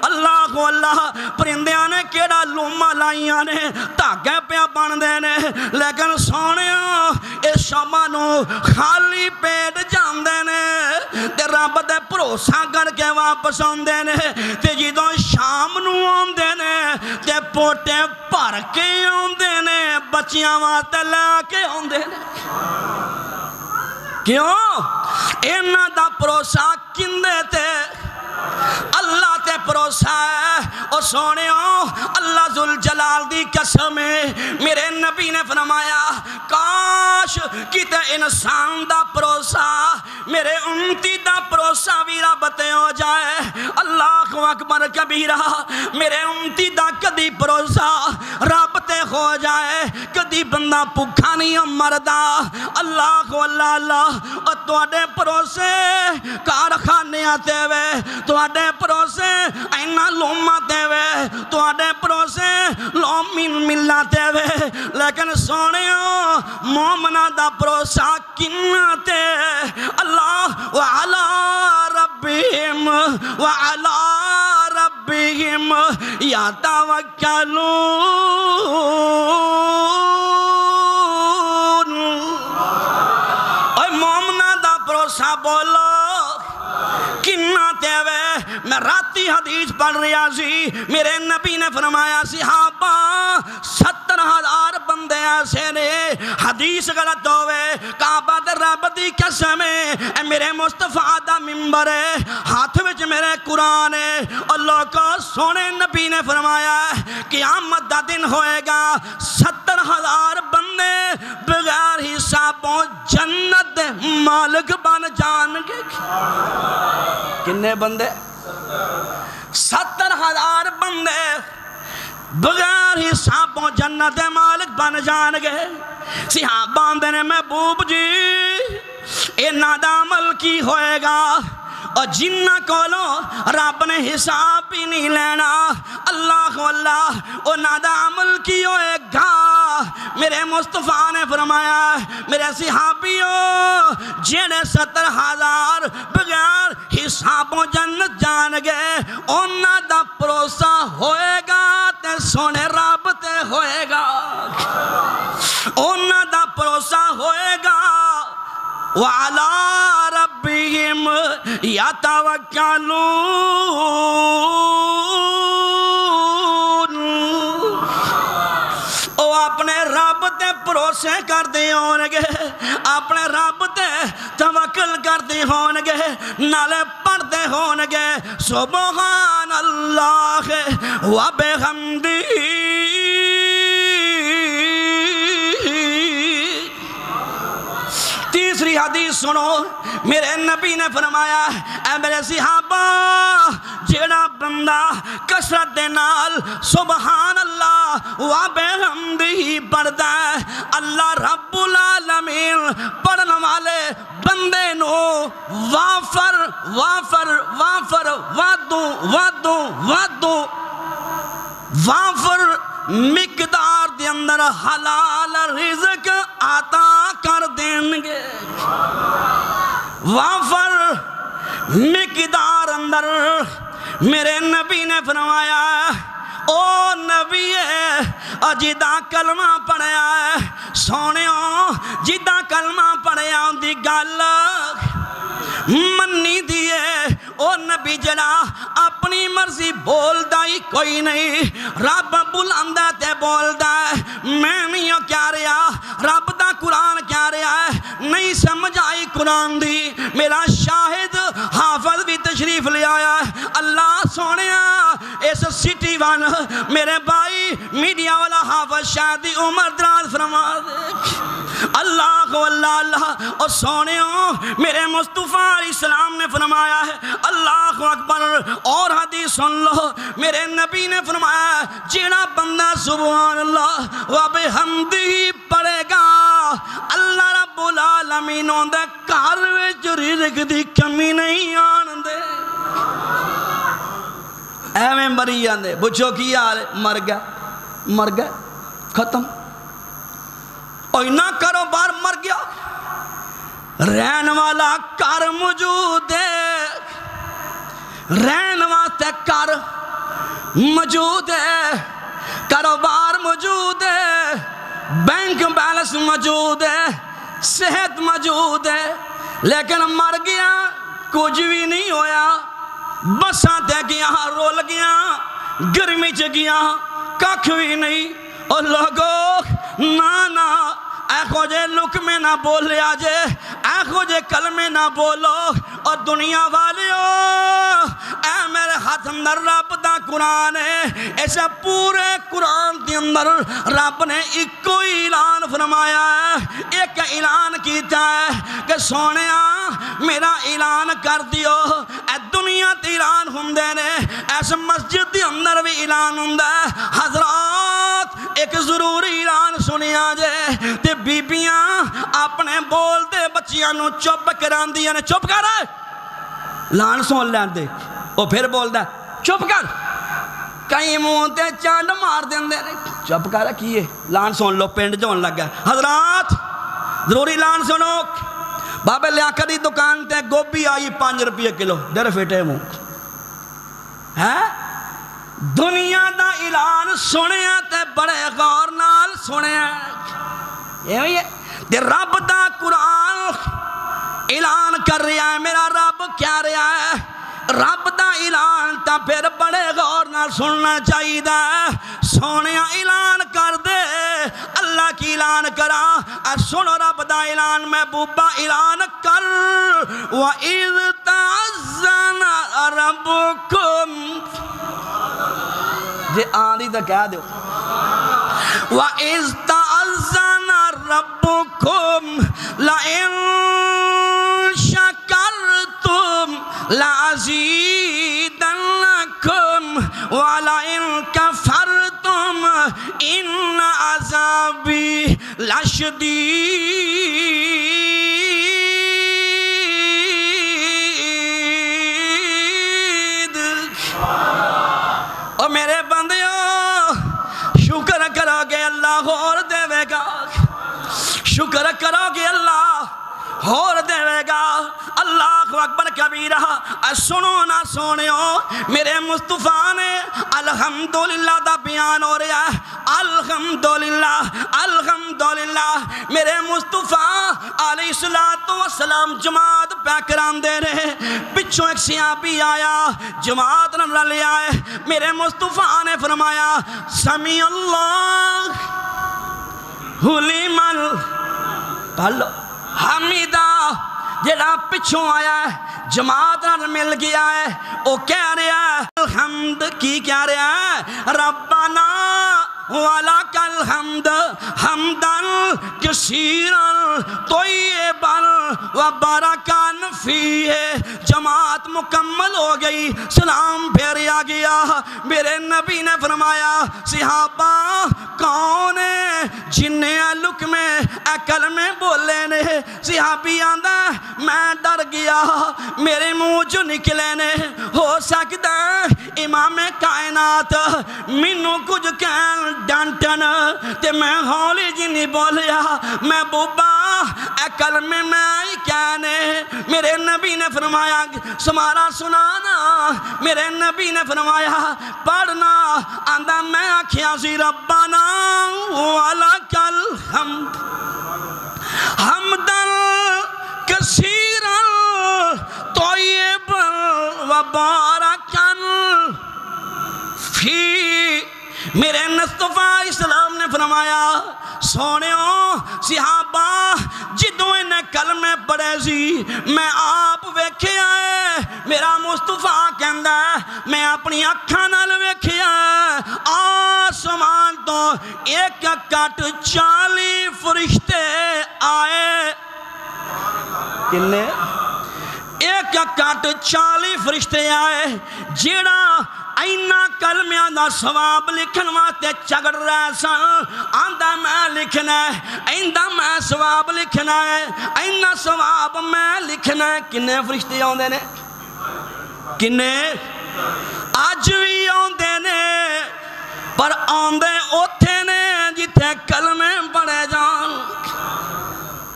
اللہ کو اللہ پرندیاں نے کیڑا لوما لائیاں نے تاگے پیا بن دے نے لیکن سونیاں اس شامانو خالی پیٹ جاندے نے تے رب دے بھروسہ کر کے واپس آندے نے تے جدوں شام نو آندے نے تے پوٹے بھر کے آندے نے بچیاں واسطے لے کے آندے نے کیوں اینا دا بھروسہ کندے تے اللہ تے بھروسہ ہے اور سونے اللہ ذوالجلال دی قسم ہے میرے نبی نے فرمایا کاش کتے انسان دا بھروسہ میرے امتی دا بھروسہ بھی رب تے ہو جائے اللہ اکبر کبیرہ میرے امتی دا کدی بھروسہ رب تے ہو جائے کدی بندہ بھوکا نہیں مردا اللہ اللہ اور تواڈے بھروسے کارخانے آتے وے تواڈے بھروسے اینا لوما تے وے تواڈے بھروسے لومین ملا تے وے لیکن سونیو مومنہ دا بھروسہ کنا تے اللہ وعلا ربہم یتوکلون اے مومنہ دا بھروسہ بولو کنا تے وے میں راتی حدیث پڑھ رہا سی میرے نبی نے فرمایا صحابہ 70,000 بندے ایسے نے حدیث غلط ہوئے کعبہ در رب دی قسم اے میرے مصطفیٰ دا ممبر ہے ہاتھ وچ میرے قرآن ہے اللہ کا سونے نبی نے فرمایا قیامت دا دن ہوئے گا 70,000 بندے بغیر حسابوں جنت دے مالک بن جان گے کنے بندے 70,000 بندے بغیر حسابوں جنت مالک بن جان گے صحابہ دے نے محبوب جی اینا دا عمل کی ہوئے گا اور جنہ کولو رب نے حساب بھی نہیں لینا اللہ اللہ اونا دا عمل کی ہوئے گا میرے مصطفیٰ نے فرمایا میرے صحابیوں جنہیں 70,000 بغیر حسابوں جنت جان گے اونا دا بھروسہ ہوئے گا تے سونے رب تے ہوئے گا اونا دا بھروسہ ہوئے گا وَعَلَىٰ رَبِّهِمْ يَتَوَكَّلُونَ او اپنے رب تے بھروسے کر دے ہونگے اپنے رب تے توکل کر دے ہونگے نالے پڑھ دے ہونگے سبحان اللہ و بحمدہ تیسری حدیث سنو میرے نبی نے فرمایا اے میرے صحابہ جیڑا بندہ کثرت دے نال سبحان اللہ و بحمدہ پڑھدا ہے اللہ رب العالمین پڑھنے والے بندے نو وافر وافر وافر وادو وادو وادو وافر مقدار دے اندر حلال رزق عطا کر دیں گے وافر مقدار اندر میرے نبی نے فرمایا او نبی ہے جدہ کلمہ پڑھیا ہے سونیوں جدہ کلمہ پڑھیا دی گل منی دیئے او نبی جڑا اپنی مرضی بول دائی کوئی نہیں رب بلندہ تے بول دائے میں نہیں کیا رہا رب دا قرآن کیا رہا ہے نہیں سمجھ آئی قرآن دی میرا شاہد حافظ بھی تشریف لے آیا ہے اللہ سونیا اس سٹی وان میرے بھائی میڈیا والا حافظ شاہدی عمر دراز فرما دے اللہ اللہ اللہ. اور سونےوں میرے مصطفیٰ علیہ السلام نے فرمایا ہے اللہ اکبر. اور حدیث سن لو میرے نبی نے فرمایا جیڑا بندہ سبحان اللہ و بحمدہ پڑھے گا اللہ رب العالمین دے گھر وچ رزق دی کمی نہیں آن دے. ایویں مری جاندے پوچھو کی حال ہے مر گیا ختم. اور نہ کاروبار مر گیا رہن والا گھر موجود ہے رہن واسطے گھر موجود ہے کاروبار موجود ہے بینک بیلنس موجود ہے صحت موجود ہے لیکن مر گیا کچھ بھی نہیں ہویا. بساں تے گیا رول گیا گرمی چ گیا ککھ بھی نہیں. اور لوگو نا ایخو جے لکمے نہ بولیا جے ایخو جے کلمے نہ بولو. اور دنیا والیو اے میرے ہاتھ اندر رب دا قرآن ہے ایسے پورے قرآن کے اندر رب نے ایک کوئی اعلان فرمایا ہے ایک اعلان کیتا ہے کہ سونیا میرا اعلان کر دیو. اے دنیا تے اعلان ہوندے نے ایسے مسجد دے اندر بھی اعلان ہوندہ ہے. حضرات ایک ضروری اعلان سنیا جے تے بیبیاں اپنے بول دے بچیاں نو چپ کران دیا نے چپ کر رہے لان سن لین دے وہ پھر بول دے چپ کر کئی منہ تے چانڈ مار دیں دے چپ کر کیے لان سن لو پینڈ جون لگ گیا. حضرات ضروری لان سنو بابے لیاقت دی دکان تے گوبھی آئی 5 روپے کلو در فیٹے منہ ہے دنیا دا اعلان سنیا تے بڑے غور نال سنیا یہ تے رب دا قرآن اعلان کر رہا ہے میرا رب کیا رہا ہے رب دا اعلان تا پھر بڑے غور نال سننا چاہیے دا. سونیا اعلان کر دے اللہ کی اعلان کرا سنو رب دا اعلان محبوبہ اعلان کر وَإِذْ تَعَزَّنَ رَبُّكُمْ جے آندھی تو کہہ دیو وَإِذْ تَعَزَّنَ رَبُّكُمْ لَئِن شَكَرْتُمْ لَأَزِيدَنَّكُمْ وَلَئِن كَفَرْتُمْ إِنَّ عَذَابِي لَشَدِيدٌ. اور میرے بندیوں شکر کرو گے اللہ اور دے گا شکر کرو گے اللہ اور دے گا. اللہ اکبر کبیرہ. سنو نہ سونیو میرے مصطفیٰ نے الحمدللہ دا بیان ہو رہا ہے الحمدللہ الحمدللہ. میرے مصطفیٰ علیہ السلام جماعت پہ کرام دے رہے پچھوں ایک صحابی آیا جماعت نہ رلے آئے میرے مصطفیٰ نے فرمایا سمی اللہ حلیمن پہلو حمیدہ. جڑا پچھوں آیا ہے جماعت نہ مل گیا ہے وہ کہہ رہا ہے الحمد کی کہہ رہا ہے ربنا وَلَكَ الْحَمْدُ حَمْدًا كَثِيرًا طَيِّبًا وَبَارَكًا فِيهِ. جماعت مکمل ہو گئی سلام پھیریا گیا. میرے نبی نے فرمایا صحابہ کون ہے جنہیں لکمے کلمے بولے نے. صحابی آندہ میں ڈر گیا میرے منہ جو نکلے نے ہو سکتا ہے امام کائنات مینوں کچھ کہن ڈانٹن تے میں ہولی جی نہیں بولیا میں بوبا اے کلمے میں ہی کہنے. میرے نبی نے فرمایا سمارا سنانا میرے نبی نے فرمایا پڑھنا آندہ میں آکھیا سی ربنا وَلَكَ الْحَمْدُ حَمْدًا كَثِيرًا طَيِّبًا وَبَارَكًا فِيهِ. میرے مصطفیٰ اسلام نے فرمایا سونیوں صحابہ جدوں انہیں کلمے پڑھے سی میں آپ ویکھے آئے میرا مصطفیٰ کہندہ ہے میں اپنی اکھاں نال ویکھے آئے آسمان تو ایک کٹ 40 فرشتے آئے کنے ایک کٹ 40 فرشتے آئے جیڑا اینا کلمیاں دا ثواب لکھن واسطے چگڑ رہا سن آندہ میں لکھنا ہے ایندہ میں ثواب لکھنا ہے اینا ثواب میں لکھنا ہے کنے فرشتے آندے نے کنے آج بھی آندے نے پر آندے اوتھے نے جتھے کلمے پڑھے جان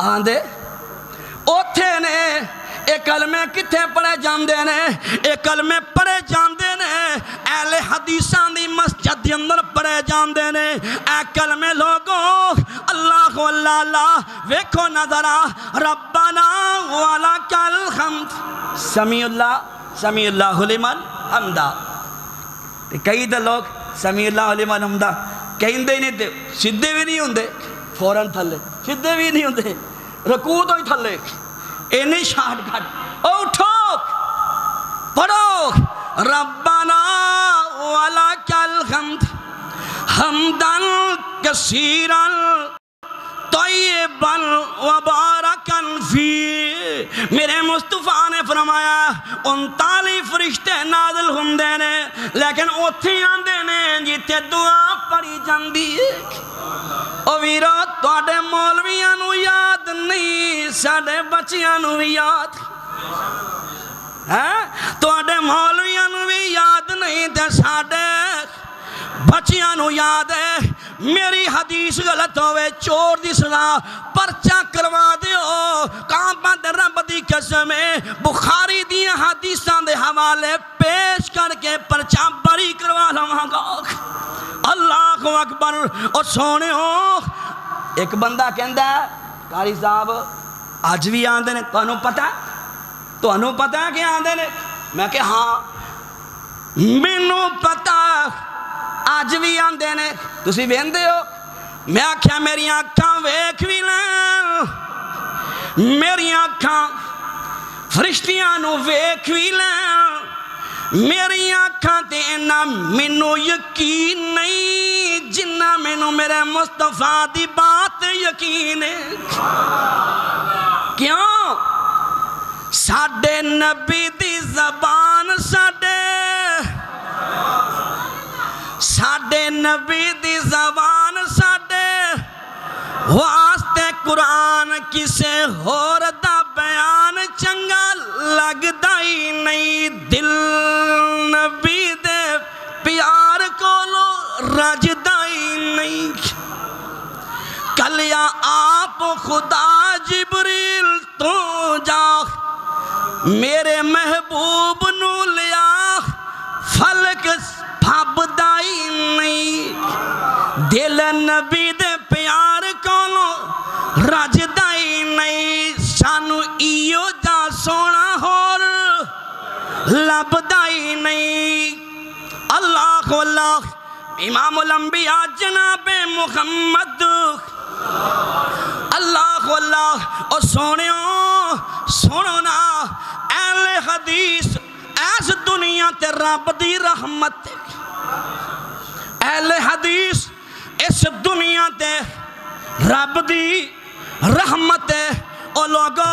آندے اوتھے نے اے کلمے کتھے پڑھے جاندے نے اے کلمے پڑھے جاندے نے اہل حدیثاں دی مسجد دی اندر پڑھے جاندے نے اے کلمے لوگوں اللہ اللہ اللہ ویکھو نظرہ ربنا ولک الحمد سمیع اللہ لمن حمدہ کئی دے لوگ سمیع اللہ لمن حمدہ کہیں دے نہیں دے سدھے بھی نہیں ہوندے فوراں تھلے سدھے بھی نہیں ہوندے رکوع تو ہی تھلے اینی شاہد کھٹ اٹھو پڑھو ربنا ولک الحمد حمدن کثیرا طیبا وبارکا فی میرے مصطفیٰ نے فرمایا 39 فرشتے نازل ہوندے نے لیکن اوتھے آندے نے جیتے دعا پڑھی جاندی او ویرو تواڈے مولویاں نو یاد نہیں ساڈے بچیاں نو بھی یاد تواڈے مولویاں نو بھی یاد نہیں تے ساڈے بچیاں نو یاد ہے میری حدیث غلط ہوئے چور دی سزا پرچہ کروا دیو کعبہ دے رب دی قسم بخاری دی حدیثاں دے حوالے پیش کر کے پرچہ بری کروا لواں گا اللہ اکبر اور سونے ہو ایک بندہ کہندا ہے قاری صاحب آج بھی آندے نے تانوں پتہ ہے کہ آندے نے میں کہ ہاں مینوں پتہ آج بھی آندے نے تسی ویندے ہو میں آکھیا میری آنکھاں ویکھ بھی لیں میری آنکھاں فرشتیاں نو ویکھ بھی لیں میری آنکھاں تے انہاں مینوں یقین نہیں جنہ مینوں میرے مصطفیٰ دی بات یقین ہے کیوں ساڈے نبی دی زبان ساڈے نبی دی زبان ساڈے واسطے قرآن کسے ہور دا بیان چنگا لگدا ہی نہیں دل نبی دے پیار کولو رجدا ہی نہیں کلیا آپ خدا جبریل تو جا میرے محبوب نو لیا فلک پھبدا ہی نہیں دل نبی دے پیار کولو رجدا ہی نہیں سانو ایو جا سونا ہور لبدا ہی نہیں اللہ اللہ امام الانبیاء جناب محمد اللہ اللہ اور سنو نا اہل حدیث ایس دنیا تے رب دی رحمت اہل حدیث اس دنیا تے رب دی رحمت او لوگو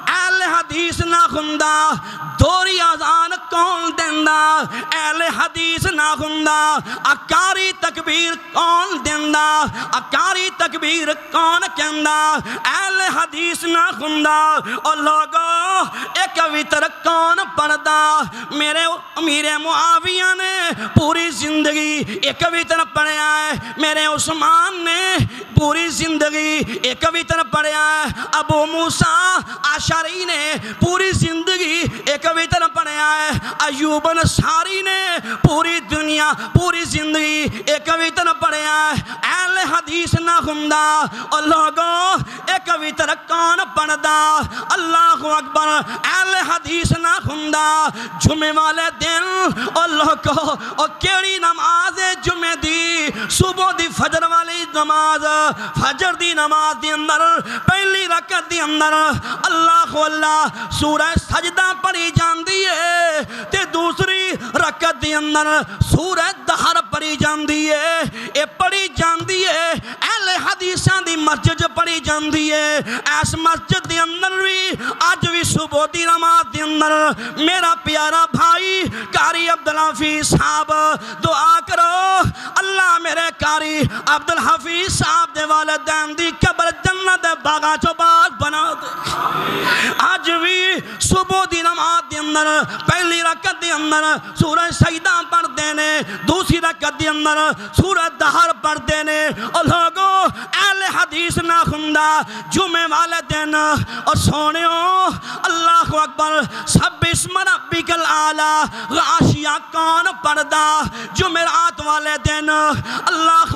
اہل حدیث نہ ہوندا دوری آزان کون دیندہ اہل حدیث نہ ہوندا اکاری تکبیر کون دیندہ اکاری تکبیر کون کہندہ اہل حدیث نہ ہوندا او لوگو ایک وطر کون پڑھدا میرے امیر معاویہ نے پوری زندگی ایک وطر پڑھیا ہے میرے عثمان نے پوری زندگی ایک وطر پڑھیا ہے ابو موسیٰ عشری نے پوری زندگی ایک وطر پڑھیا ہے ایوب انصاری نے پوری دنیا پوری زندگی ایک وطر پڑھیا ہے اہل حدیث نہ ہوندا اور لوگوں ایک وطر کون پڑھدا اللہ اکبر اہل حدیث نہ ہوندا جمعے والے دن اور لوگوں اور کیڑی نماز جمعے دی صبح دی فجر والی نماز فجر دی نماز دی اندر پہلی رکعت دی اندر اللہ سورہ سجدہ پڑھی جاندی ہے تے دوسری رکعت دی اندر سورہ دہر پڑھی جاندی ہے اے پڑھی جاندی ہے اہل حدیثاں دی مسجد پڑھی جاندی ہے اس مسجد دے اندر بھی اج بھی صبح دی نماز دے اندر میرا پیارا بھائی قاری عبدالحفیظ صاحب دعا کرو اللہ میرے قاری عبدالحفیظ صاحب دے والدین دی قبر جنت دے باغاں چوں باغ بنا دے آج بھی صبح دی نماز دے اندر پہلی رکعت دے اندر سورہ سجدہ پڑھ دینے دوسری رکعت دے اندر سورہ دہر پڑھ دینے اور لوگوں اہل حدیث نہ خندہ جمعے والے دن اور سونیوں اللہ اکبر سب اسم ربک الاعلی غاشیہ کون پڑھدا جمعرات والے دن اللہ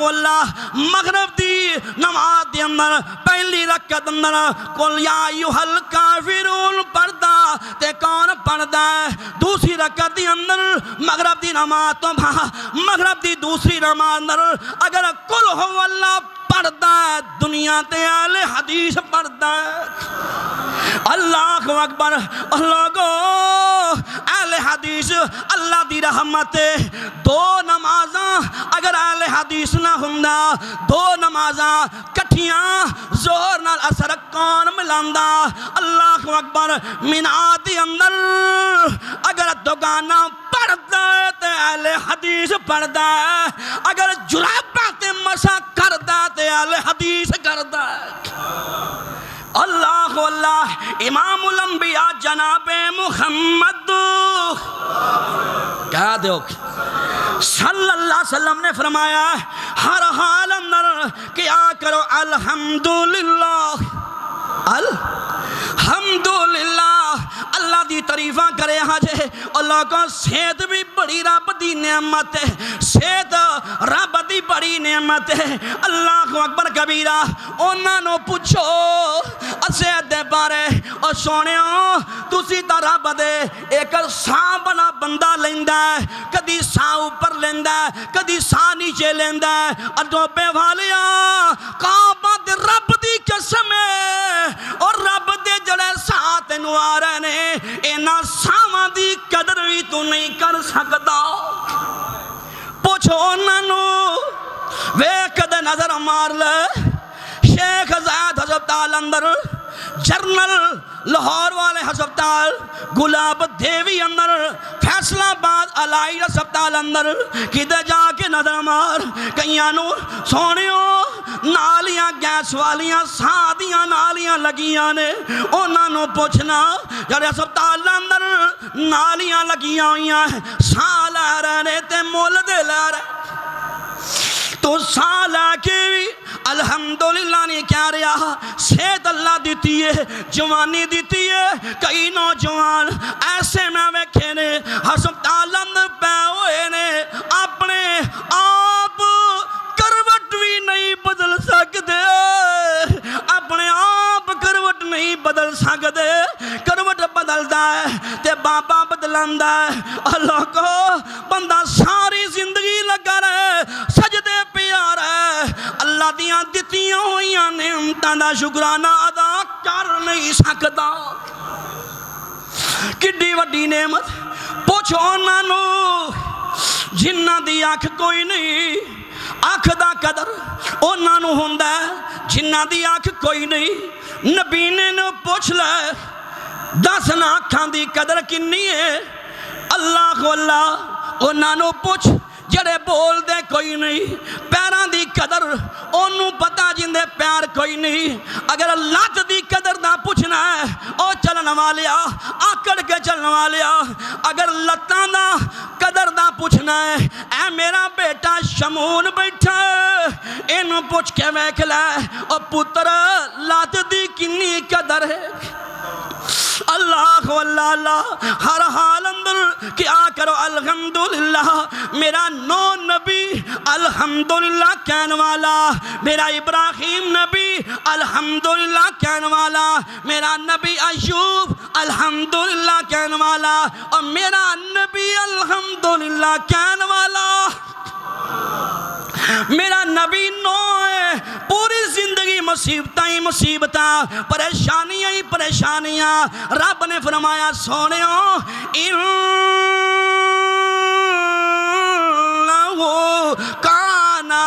مغرب دی نماز دے اندر پہلی رکعت اندر قل یا ایھا الکافرون پڑھدا تے کون پڑھدا ہے دوسری رکعت دی اندر مغرب دی نماز تو مغرب دی دوسری نماز اندر اگر قل هو اللہ پڑھدا ہے دنیا تے اہل حدیث پڑھدا ہے اللہ اکبر اللہ گو اہل حدیث اللہ دی رحمت دو نمازاں اگر اہل حدیث نہ ہوندا دو نمازاں کٹھیاں ظہر نال اثر کون ملاندا اللہ اکبر میناد دی اندر اگر دوگانا پڑھدا ہے تے اہل حدیث پڑھدا ہے اگر جراباں تے مسا کردا تے اہل حدیث کردا ہے اللہ اللہ امام الانبیاء جناب محمد کہا دیو صلی اللہ علیہ وسلم نے فرمایا ہر حال اندر کیا کرو الحمدللہ الحمدللہ اللہ دی تعریفاں کرے ہاجے اللہ کو صحت بھی بڑی رب دی نعمت ہے صحت رب دی بڑی نعمت ہے اللہ اکبر کبیرہ انہاں نو پوچھو صحت دے بارے اور سونیوں تسی تا رب دے ایک ساں بنا بندہ لیندا ہے کدی ساں اوپر لیندا ہے کدی ساں نیچے لیندا ہے اور جو پہ والیا کعبہ دے رب دی قسم ہے اور رب دے جڑے ساتھ نو رہے نے اینا ساواں دی قدر بھی تو نہیں کر سکتا پوچھو انہوں وے کدے نظر مار لے شیخ زید ہسپتال اندر جرنل لاہور والے ہسپتال گلاب دیوی اندر فیصلہ آباد الائی ہسپتال اندر کدے جا کے نظر مار کئیاں نو سونیوں نالیاں گیس والیاں سادیاں نالیاں لگیاں نے انہاں نو پوچھنا جڑے ہسپتال اندر نالیاں لگیاں ہوئیاں ساں لے رہے تے مول دے لے رہے تو ساں لے کے بھی الحمدللہ نے کیا رہا صحت اللہ دیتی ہے جوانی دیتی ہے کئی نوجوان ایسے میں ویکھے نے ہسپتال اندر پے ہوئے نے اپنے آپ کروٹ بھی نہیں بدل سکتے اپنے آپ کروٹ نہیں بدل سکتے کروٹ بدلدا ہے تے بابا بدلاندا ہے اللہ کو بندہ ساری زندگی لگا رہے سجدے پیار ہے اللہ دیاں دتیاں ہوئیاں نعمتاں دا شکرانہ ادا کر نہیں سکتا کڈی وڈی نعمت پوچھو انہاں نو جنہاں دی آنکھ کوئی نہیں آنکھ دا قدر انہاں نو ہوندا ہے جنہاں دی آنکھ کوئی نہیں نبی نے پوچھ لے 10 آنکھاں دی قدر کنی ہے اللہ کو اللہ انہاں نو پوچھ جڑے بول دے کوئی نہیں پیران دی قدر انہوں پتا جن دے پیر کوئی نہیں اگر لات دی قدر دا پوچھنا ہے او چلن والیا آکڑ کے چلن والیا اگر لتان دا قدر دا پوچھنا ہے اے میرا بیٹا شمون بیٹھا ہے انہوں پوچھ کے ویکھ لے او پتر لات دی کنی قدر ہے اللہ واللہ اللہ ہر حال اندر کیا کرو الحمدللہ میرا نو نبی الحمدللہ کہنے والا میرا ابراہیم نبی الحمدللہ کہنے والا میرا نبی ایوب الحمدللہ کہنے والا اور میرا نبی الحمدللہ کہنے والا میرا نبی نو ہے پوری زندگی مصیبتاں ہی مصیبتاں پریشانیاں ہی پریشانیاں رب نے فرمایا سونیوں انہو کانا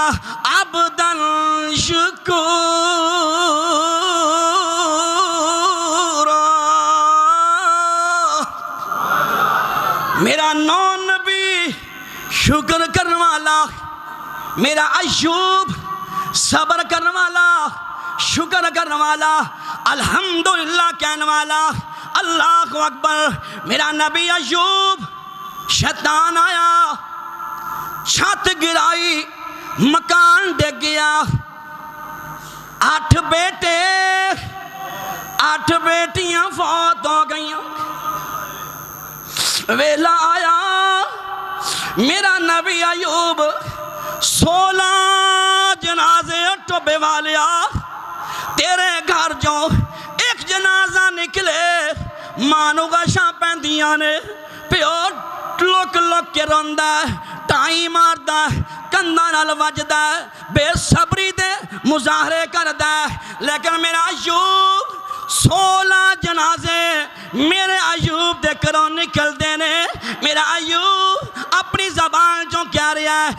عبدا شکورا میرا نون نبی شکر کرنے والا میرا ایوب صبر کرنے والا شکر کرنے والا الحمدللہ کہنے والا اللہ اکبر میرا نبی ایوب شیطان آیا چھت گرائی مکان ڈگ گیا 8 بیٹے 8 بیٹیاں فوت ہو گئیں ویلا آیا میرا نبی ایوب 16 جنازے ٹوبے والیا تیرے گھر جو ایک جنازہ نکلے مانو گاشاں پہندیاں نے پیو لوک لوک کے روندہ ٹائی ماردہ کندہ نال وجدہ بے صبری دے مظاہرے کردہ لیکن میرا ایوب 16 جنازے میرے ایوب دے کرو نکل دینے میرا ایوب اپنی زبان جو کیا رہا ہے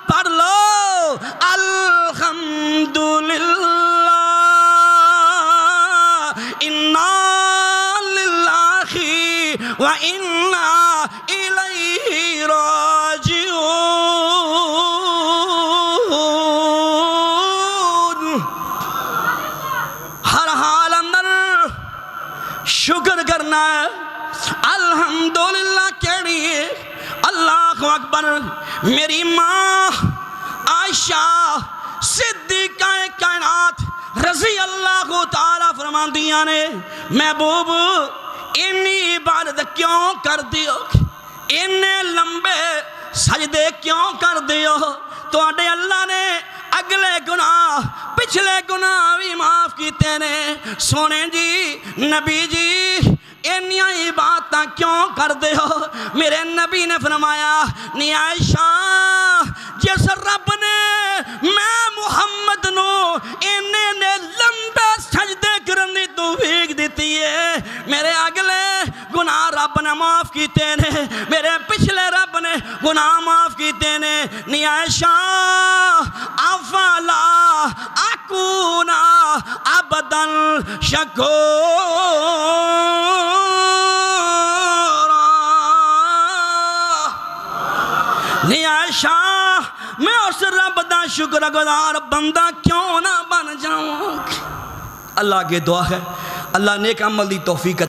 پڑھ لو الحمدللہ اِنَّا لِلَّهِ وَإِنَّا إِلَيْهِ راجعون ہر حال اندر شکر کرنا ہے الحمدللہ کہنی ہے اللہ اکبر میری ماں عائشہ صدیقہ کائنات رضی اللہ تعالیٰ فرمان دیا نے محبوب انی عبادت کیوں کر دیو انی لمبے سجدے کیوں کر دیو تو اڈے اللہ نے اگلے گناہ پچھلے گناہ بھی معاف کیتے نے سونے جی نبی جی انیاں عبادتاں کیوں کر دے ہو میرے نبی نے فرمایا نی عائشہ جس رب نے میں محمد نو انہیں نے لمبے سجدے کرنے توفیق دیتی ہے میرے اگلے گناہ رب نے معاف کیتے نے میرے پچھلے رب نے گناہ معاف کیتے نے نی عائشہ افلا اکونا عبدا شکورا نی عائشہ میں اس رب دا شکر گزار بندہ کیوں نہ بن جاؤں اللہ کی دعا ہے اللہ نیک عمل دی توفیق